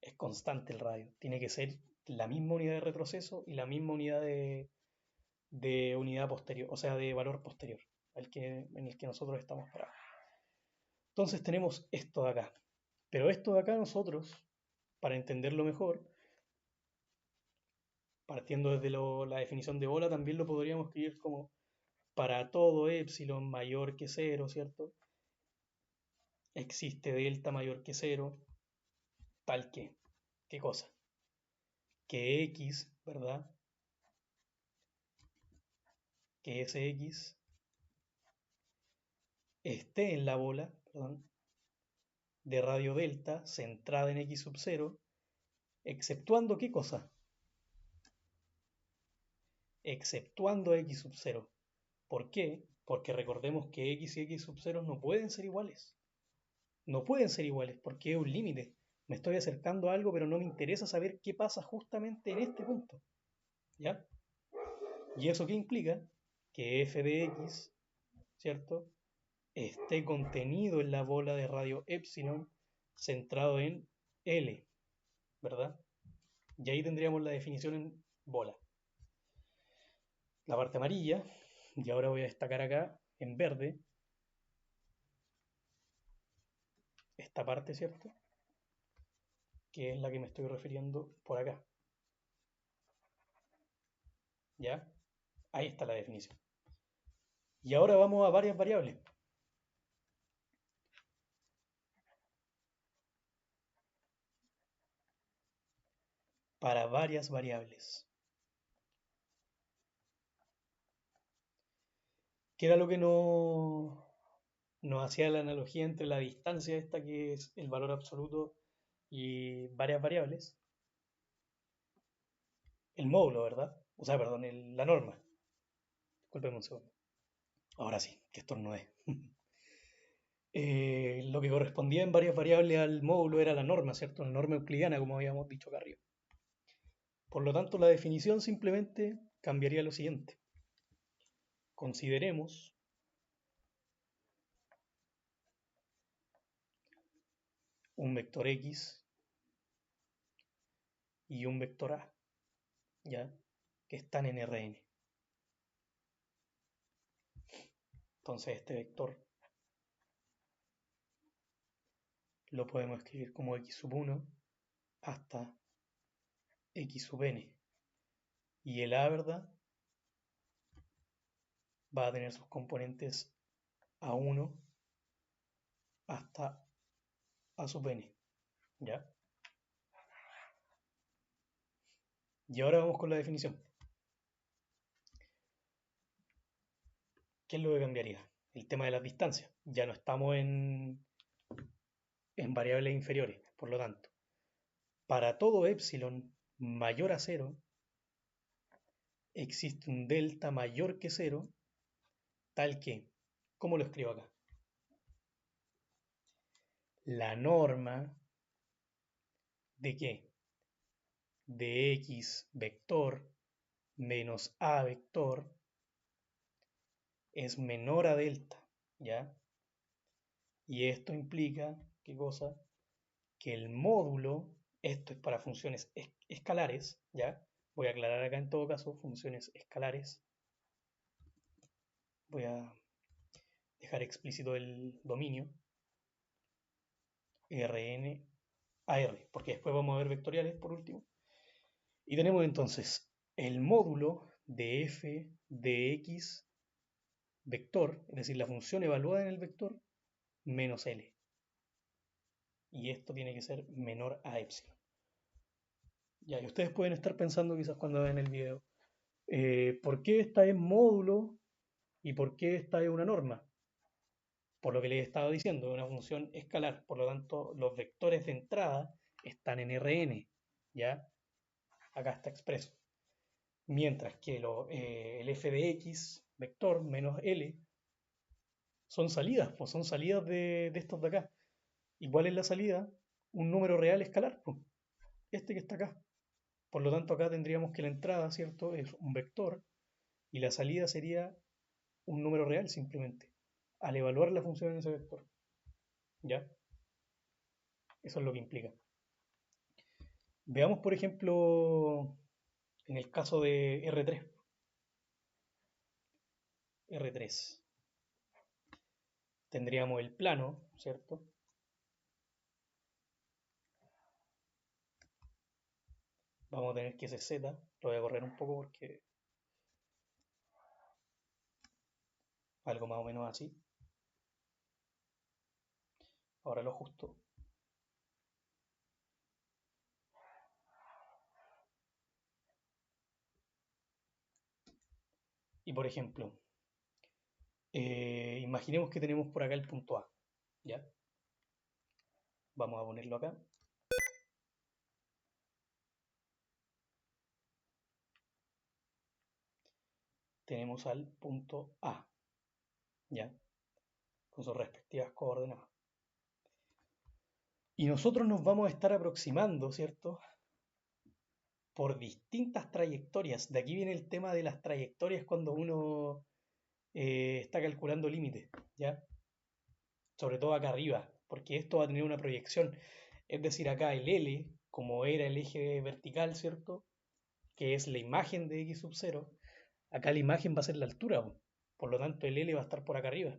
Es constante el radio. Tiene que ser la misma unidad de retroceso y la misma unidad de unidad posterior, o sea, de valor posterior en el que nosotros estamos parados. Entonces tenemos esto de acá. Pero esto de acá nosotros, para entenderlo mejor, partiendo desde la definición de bola, también lo podríamos escribir como para todo epsilon mayor que 0, ¿cierto? Existe delta mayor que 0, tal que, ¿qué cosa? Que x, ¿verdad? Que ese x esté en la bola, perdón, de radio delta centrada en x sub 0, exceptuando ¿qué cosa? Exceptuando x sub 0. ¿Por qué? Porque recordemos que x y x sub 0 no pueden ser iguales. No pueden ser iguales porque es un límite. Me estoy acercando a algo, pero no me interesa saber qué pasa justamente en este punto. ¿Ya? ¿Y eso qué implica? Que f de x, ¿cierto? Esté contenido en la bola de radio epsilon centrado en L, ¿verdad? Y ahí tendríamos la definición en bola. La parte amarilla, y ahora voy a destacar acá en verde esta parte, ¿cierto? Que es la que me estoy refiriendo por acá. ¿Ya? Ahí está la definición. Y ahora vamos a varias variables. Para varias variables. ¿Qué era lo que nos hacía la analogía entre la distancia esta, que es el valor absoluto, y varias variables? El módulo, ¿verdad? O sea, perdón, la norma. Disculpenme un segundo. Ahora sí, que estornudé. Lo que correspondía en varias variables al módulo era la norma, ¿cierto? La norma euclidiana, como habíamos dicho acá arriba. Por lo tanto, la definición simplemente cambiaría lo siguiente. Consideremos un vector x y un vector a, ¿ya? Que están en Rn. Entonces este vector lo podemos escribir como x sub 1 hasta x sub n. Y el a, ¿verdad? Va a tener sus componentes a1 hasta a sub n, ¿ya? Y ahora vamos con la definición. ¿Qué es lo que cambiaría? El tema de las distancias. Ya no estamos en variables inferiores. Por lo tanto, para todo epsilon mayor a 0, existe un delta mayor que 0, tal que, ¿cómo lo escribo acá? La norma de qué? De x vector menos a vector es menor a delta, ¿ya? Y esto implica, ¿qué cosa? Que el módulo, esto es para funciones escalares, ¿ya? Voy a aclarar acá en todo caso funciones escalares. Voy a dejar explícito el dominio Rn a R, porque después vamos a ver vectoriales por último. Y tenemos entonces el módulo de f de x vector, es decir, la función evaluada en el vector, menos L. Y esto tiene que ser menor a epsilon. Ya, y ustedes pueden estar pensando quizás cuando ven el video, ¿Por qué esta es módulo y por qué esta es una norma? Por lo que les estaba diciendo, es una función escalar, por lo tanto los vectores de entrada están en Rn, ¿ya? Acá está expreso. Mientras que el f de x, vector, menos L, son salidas, pues son salidas de estos de acá. ¿Y cuál es la salida? Un número real escalar, pues, este que está acá. Por lo tanto, acá tendríamos que la entrada, ¿cierto? Es un vector y la salida sería un número real simplemente, al evaluar la función en ese vector. ¿Ya? Eso es lo que implica. Veamos, por ejemplo, en el caso de R3. R3. Tendríamos el plano, ¿cierto? Vamos a tener que ese Z, lo voy a correr un poco porque algo más o menos así. Ahora lo ajusto. Y por ejemplo, imaginemos que tenemos por acá el punto A, ¿ya? Vamos a ponerlo acá. Tenemos al punto A, ¿ya? Con sus respectivas coordenadas. Y nosotros nos vamos a estar aproximando, ¿cierto? Por distintas trayectorias. De aquí viene el tema de las trayectorias cuando uno está calculando límites, ¿ya? Sobre todo acá arriba, porque esto va a tener una proyección. Es decir, acá el L, como era el eje vertical, ¿cierto? Que es la imagen de x sub 0, acá la imagen va a ser la altura, po. Por lo tanto el L va a estar por acá arriba.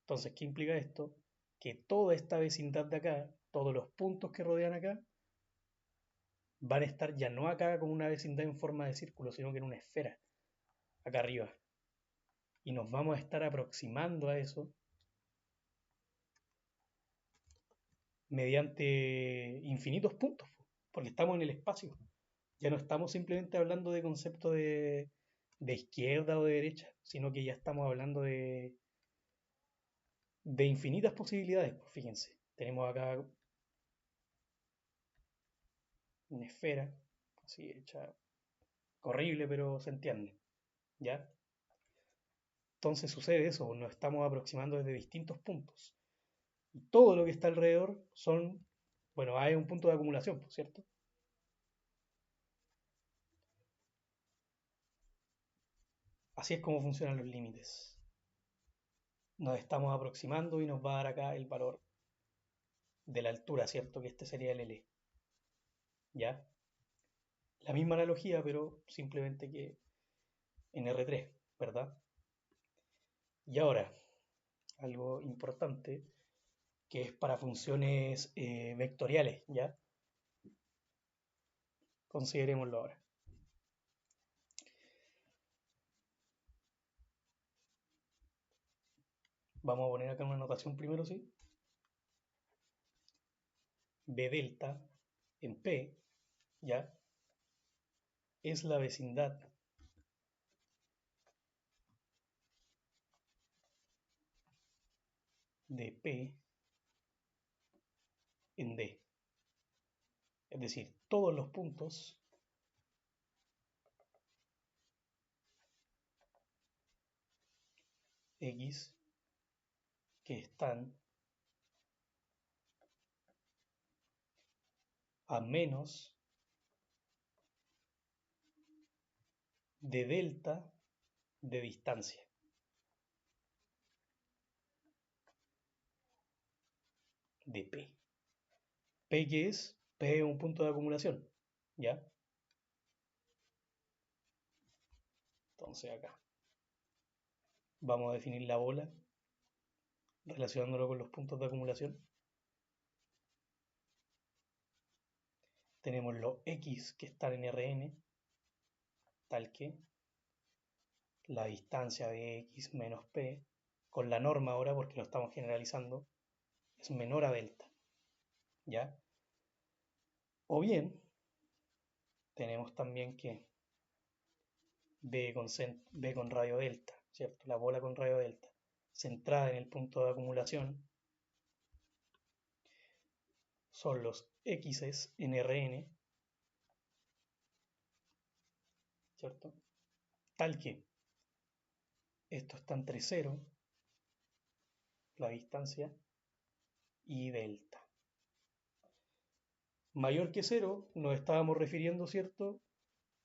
Entonces, ¿qué implica esto? Que toda esta vecindad de acá, todos los puntos que rodean acá, van a estar ya no acá como una vecindad en forma de círculo, sino que en una esfera, acá arriba. Y nos vamos a estar aproximando a eso mediante infinitos puntos, porque estamos en el espacio. Ya no estamos simplemente hablando de concepto de izquierda o de derecha, sino que ya estamos hablando de infinitas posibilidades. Pues fíjense, tenemos acá una esfera, así hecha, horrible, pero se entiende, ¿ya? Entonces sucede eso, nos estamos aproximando desde distintos puntos. Y todo lo que está alrededor son, bueno, hay un punto de acumulación, ¿por cierto? Así es como funcionan los límites. Nos estamos aproximando y nos va a dar acá el valor de la altura, ¿cierto? Que este sería el L, ¿ya? La misma analogía, pero simplemente que en R3, ¿verdad? Y ahora, algo importante, que es para funciones vectoriales, ¿ya? Considerémoslo ahora. Vamos a poner acá una notación primero, ¿sí? B delta en P, ¿ya? Es la vecindad de P en D. Es decir, todos los puntos X que están a menos de delta de distancia de P. P que es, P es un punto de acumulación, ¿ya? Entonces acá vamos a definir la bola relacionándolo con los puntos de acumulación. Tenemos los X que están en Rn, tal que la distancia de X menos P, con la norma ahora, porque lo estamos generalizando, es menor a delta, ¿ya? O bien, tenemos también que B con radio delta, ¿cierto? La bola con radio delta, centrada en el punto de acumulación, son los X en Rn, ¿cierto? Tal que esto está entre 0, la distancia, y delta. Mayor que 0, nos estábamos refiriendo, ¿cierto?,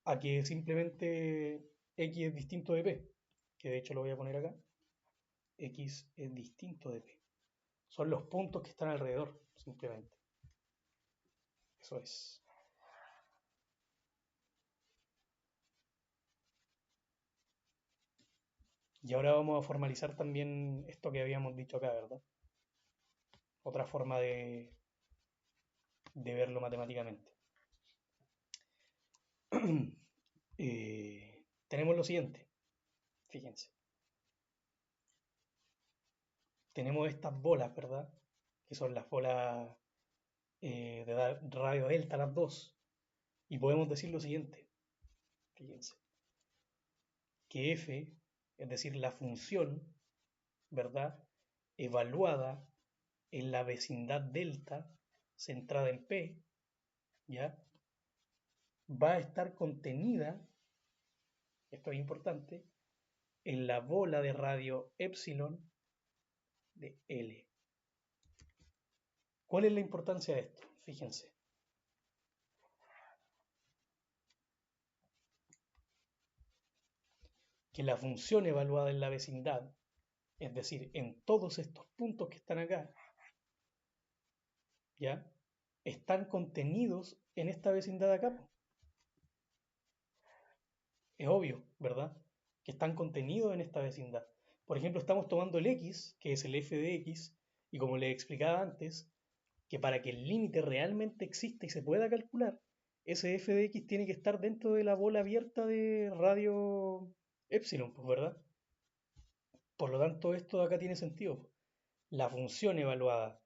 a que simplemente X es distinto de P, que de hecho lo voy a poner acá. X es distinto de P. Son los puntos que están alrededor, simplemente. Eso es. Y ahora vamos a formalizar también esto que habíamos dicho acá, ¿verdad? Otra forma de verlo matemáticamente. Tenemos lo siguiente, fíjense. Tenemos estas bolas, ¿verdad? Que son las bolas de radio delta, las dos. Y podemos decir lo siguiente, fíjense, que f, es decir, la función, ¿verdad?, evaluada en la vecindad delta, centrada en P, ¿ya?, va a estar contenida, esto es importante, en la bola de radio epsilon de L. ¿Cuál es la importancia de esto? Fíjense. Que la función evaluada en la vecindad, es decir, en todos estos puntos que están acá, ¿ya?, están contenidos en esta vecindad de acá. Es obvio, ¿verdad?, que están contenidos en esta vecindad. Por ejemplo, estamos tomando el x, que es el f de x, y como les explicaba antes, que para que el límite realmente exista y se pueda calcular, ese f de x tiene que estar dentro de la bola abierta de radio epsilon, pues, ¿verdad? Por lo tanto, esto de acá tiene sentido. La función evaluada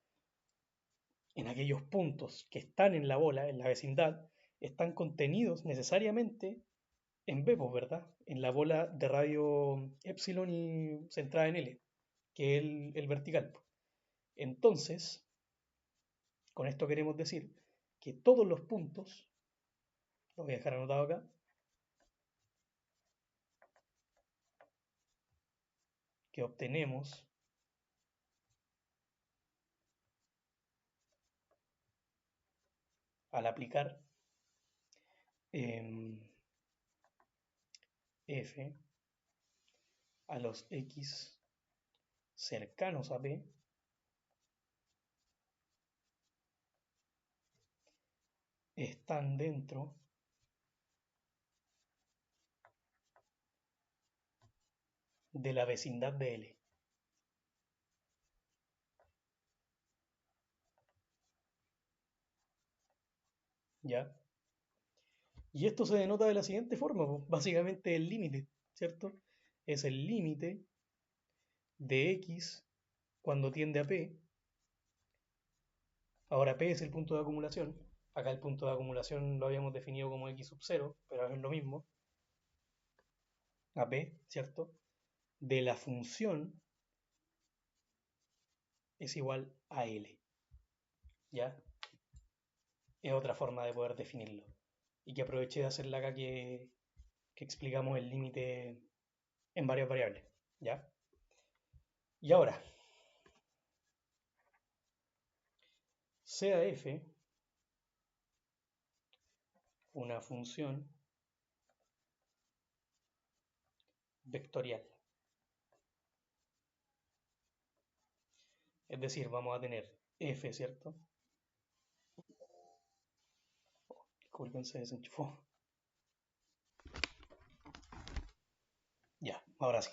en aquellos puntos que están en la bola, en la vecindad, están contenidos necesariamente en B, pues, ¿verdad? En la bola de radio epsilon y centrada en L, que es el vertical, pues. Entonces, con esto queremos decir que todos los puntos, lo voy a dejar anotado acá, que obtenemos al aplicar f a los x cercanos a p, están dentro de la vecindad de L. ¿Ya? Y esto se denota de la siguiente forma, pues, básicamente el límite, ¿cierto? Es el límite de x cuando tiende a p. Ahora p es el punto de acumulación. Acá el punto de acumulación lo habíamos definido como x sub 0, pero es lo mismo. A p, ¿cierto? De la función es igual a L. ¿Ya? Es otra forma de poder definirlo. Y que aproveché de hacerla acá que explicamos el límite en varias variables. ¿Ya? Y ahora, sea f una función vectorial. Es decir, vamos a tener f, ¿cierto? Disculpen, se desenchufó. Ya, ahora sí.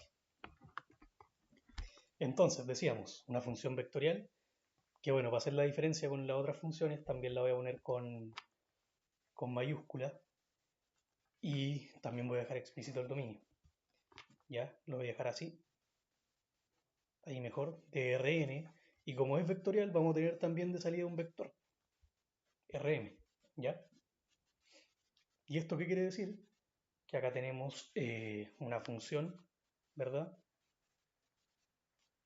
Entonces, decíamos, una función vectorial, que bueno, para hacer la diferencia con las otras funciones, también la voy a poner con mayúscula y también voy a dejar explícito el dominio. Ya, lo voy a dejar así, ahí mejor, de Rn, y como es vectorial, vamos a tener también de salida un vector, Rm, ¿ya? ¿Y esto qué quiere decir? que acá tenemos una función, ¿verdad?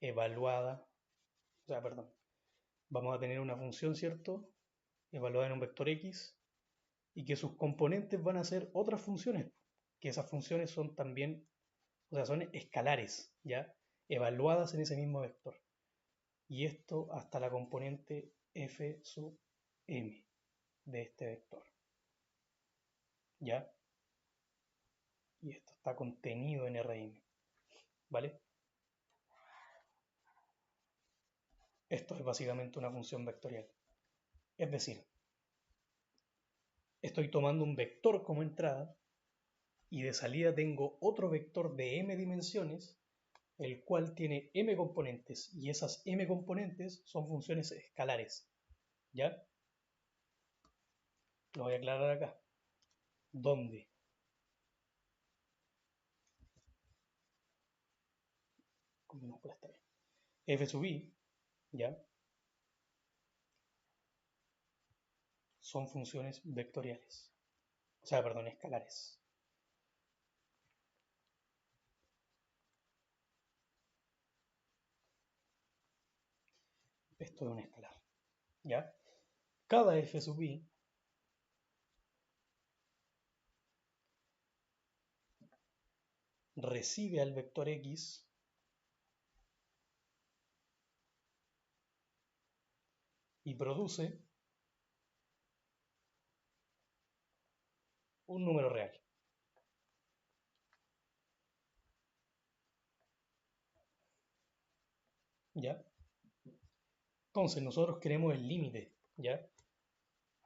Evaluada, o sea, perdón, vamos a tener una función, ¿cierto? Evaluada en un vector X y que sus componentes van a ser otras funciones, que esas funciones son también, o sea, son escalares, ¿ya? Evaluadas en ese mismo vector. Y esto hasta la componente f sub m de este vector, ¿ya? Y esto está contenido en Rm, ¿vale? Esto es básicamente una función vectorial. Es decir, estoy tomando un vector como entrada y de salida tengo otro vector de m dimensiones, el cual tiene m componentes y esas m componentes son funciones escalares, ¿ya? Lo voy a aclarar acá. ¿Dónde? Con minúscula está bien. F sub i, ¿ya? Son funciones vectoriales. O sea, perdón, escalares. Esto es un escalar, ¿ya? Cada f sub i recibe al vector x y produce un número real, ¿ya? Entonces nosotros queremos el límite, ¿ya?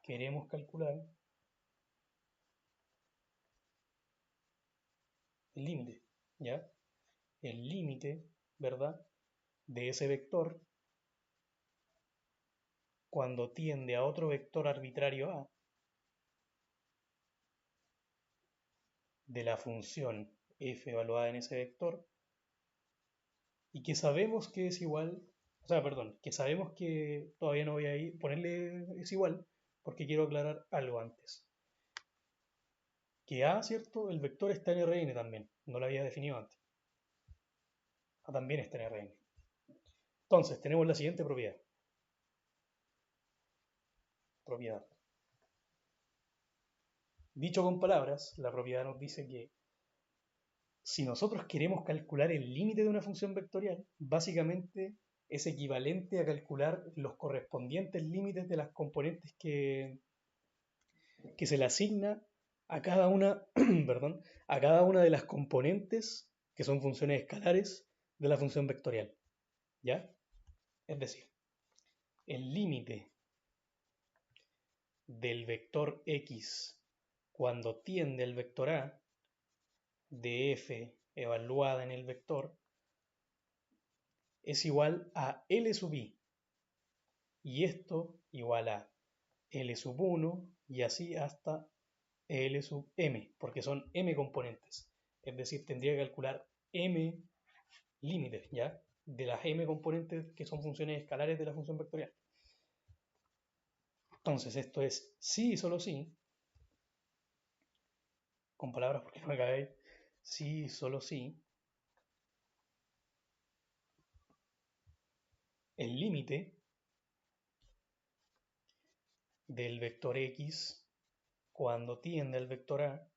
Queremos calcular el límite, ¿ya? El límite, ¿verdad? De ese vector cuando tiende a otro vector arbitrario a de la función f evaluada en ese vector y que sabemos que es igual, o sea, perdón, que sabemos que todavía no voy a ir, ponerle es igual porque quiero aclarar algo antes. Que A, ¿cierto? El vector está en Rn también, no lo había definido antes. A también está en Rn. Entonces, tenemos la siguiente propiedad. Propiedad. Dicho con palabras, la propiedad nos dice que si nosotros queremos calcular el límite de una función vectorial, básicamente es equivalente a calcular los correspondientes límites de las componentes que se le asigna a cada una, perdón, a cada una de las componentes que son funciones escalares de la función vectorial. ¿Ya? Es decir, el límite del vector x cuando tiende al vector a de f evaluada en el vector es igual a L sub i y esto igual a L sub 1 y así hasta L sub m, porque son m componentes. Es decir, tendría que calcular m límites, ¿ya? De las m componentes que son funciones escalares de la función vectorial. Entonces, esto es sí y solo sí, con palabras porque no me cae, sí y solo sí, el límite del vector x cuando tiende al vector a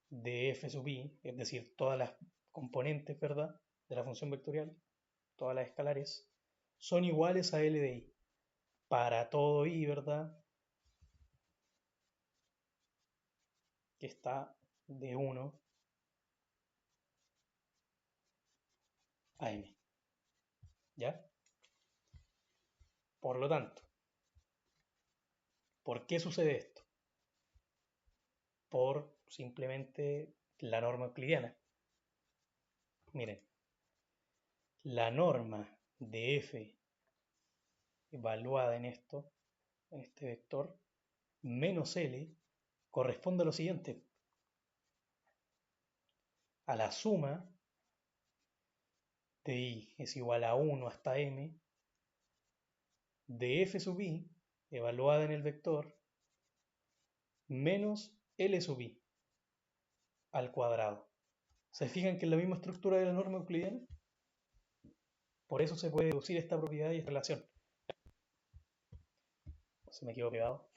de f sub i, es decir, todas las componentes, ¿verdad?, de la función vectorial, todas las escalares, son iguales a L de i. Para todo i, ¿verdad?, que está de 1 a m. ¿Ya? Por lo tanto, ¿por qué sucede esto? Por simplemente la norma euclidiana. Miren, la norma de f evaluada en esto, en este vector, menos L, corresponde a lo siguiente: a la suma de i es igual a 1 hasta m de f sub i evaluada en el vector menos L sub i. al cuadrado. ¿Se fijan que es la misma estructura de la norma euclidiana? Por eso se puede deducir esta propiedad y esta relación. Se me quedó pegado.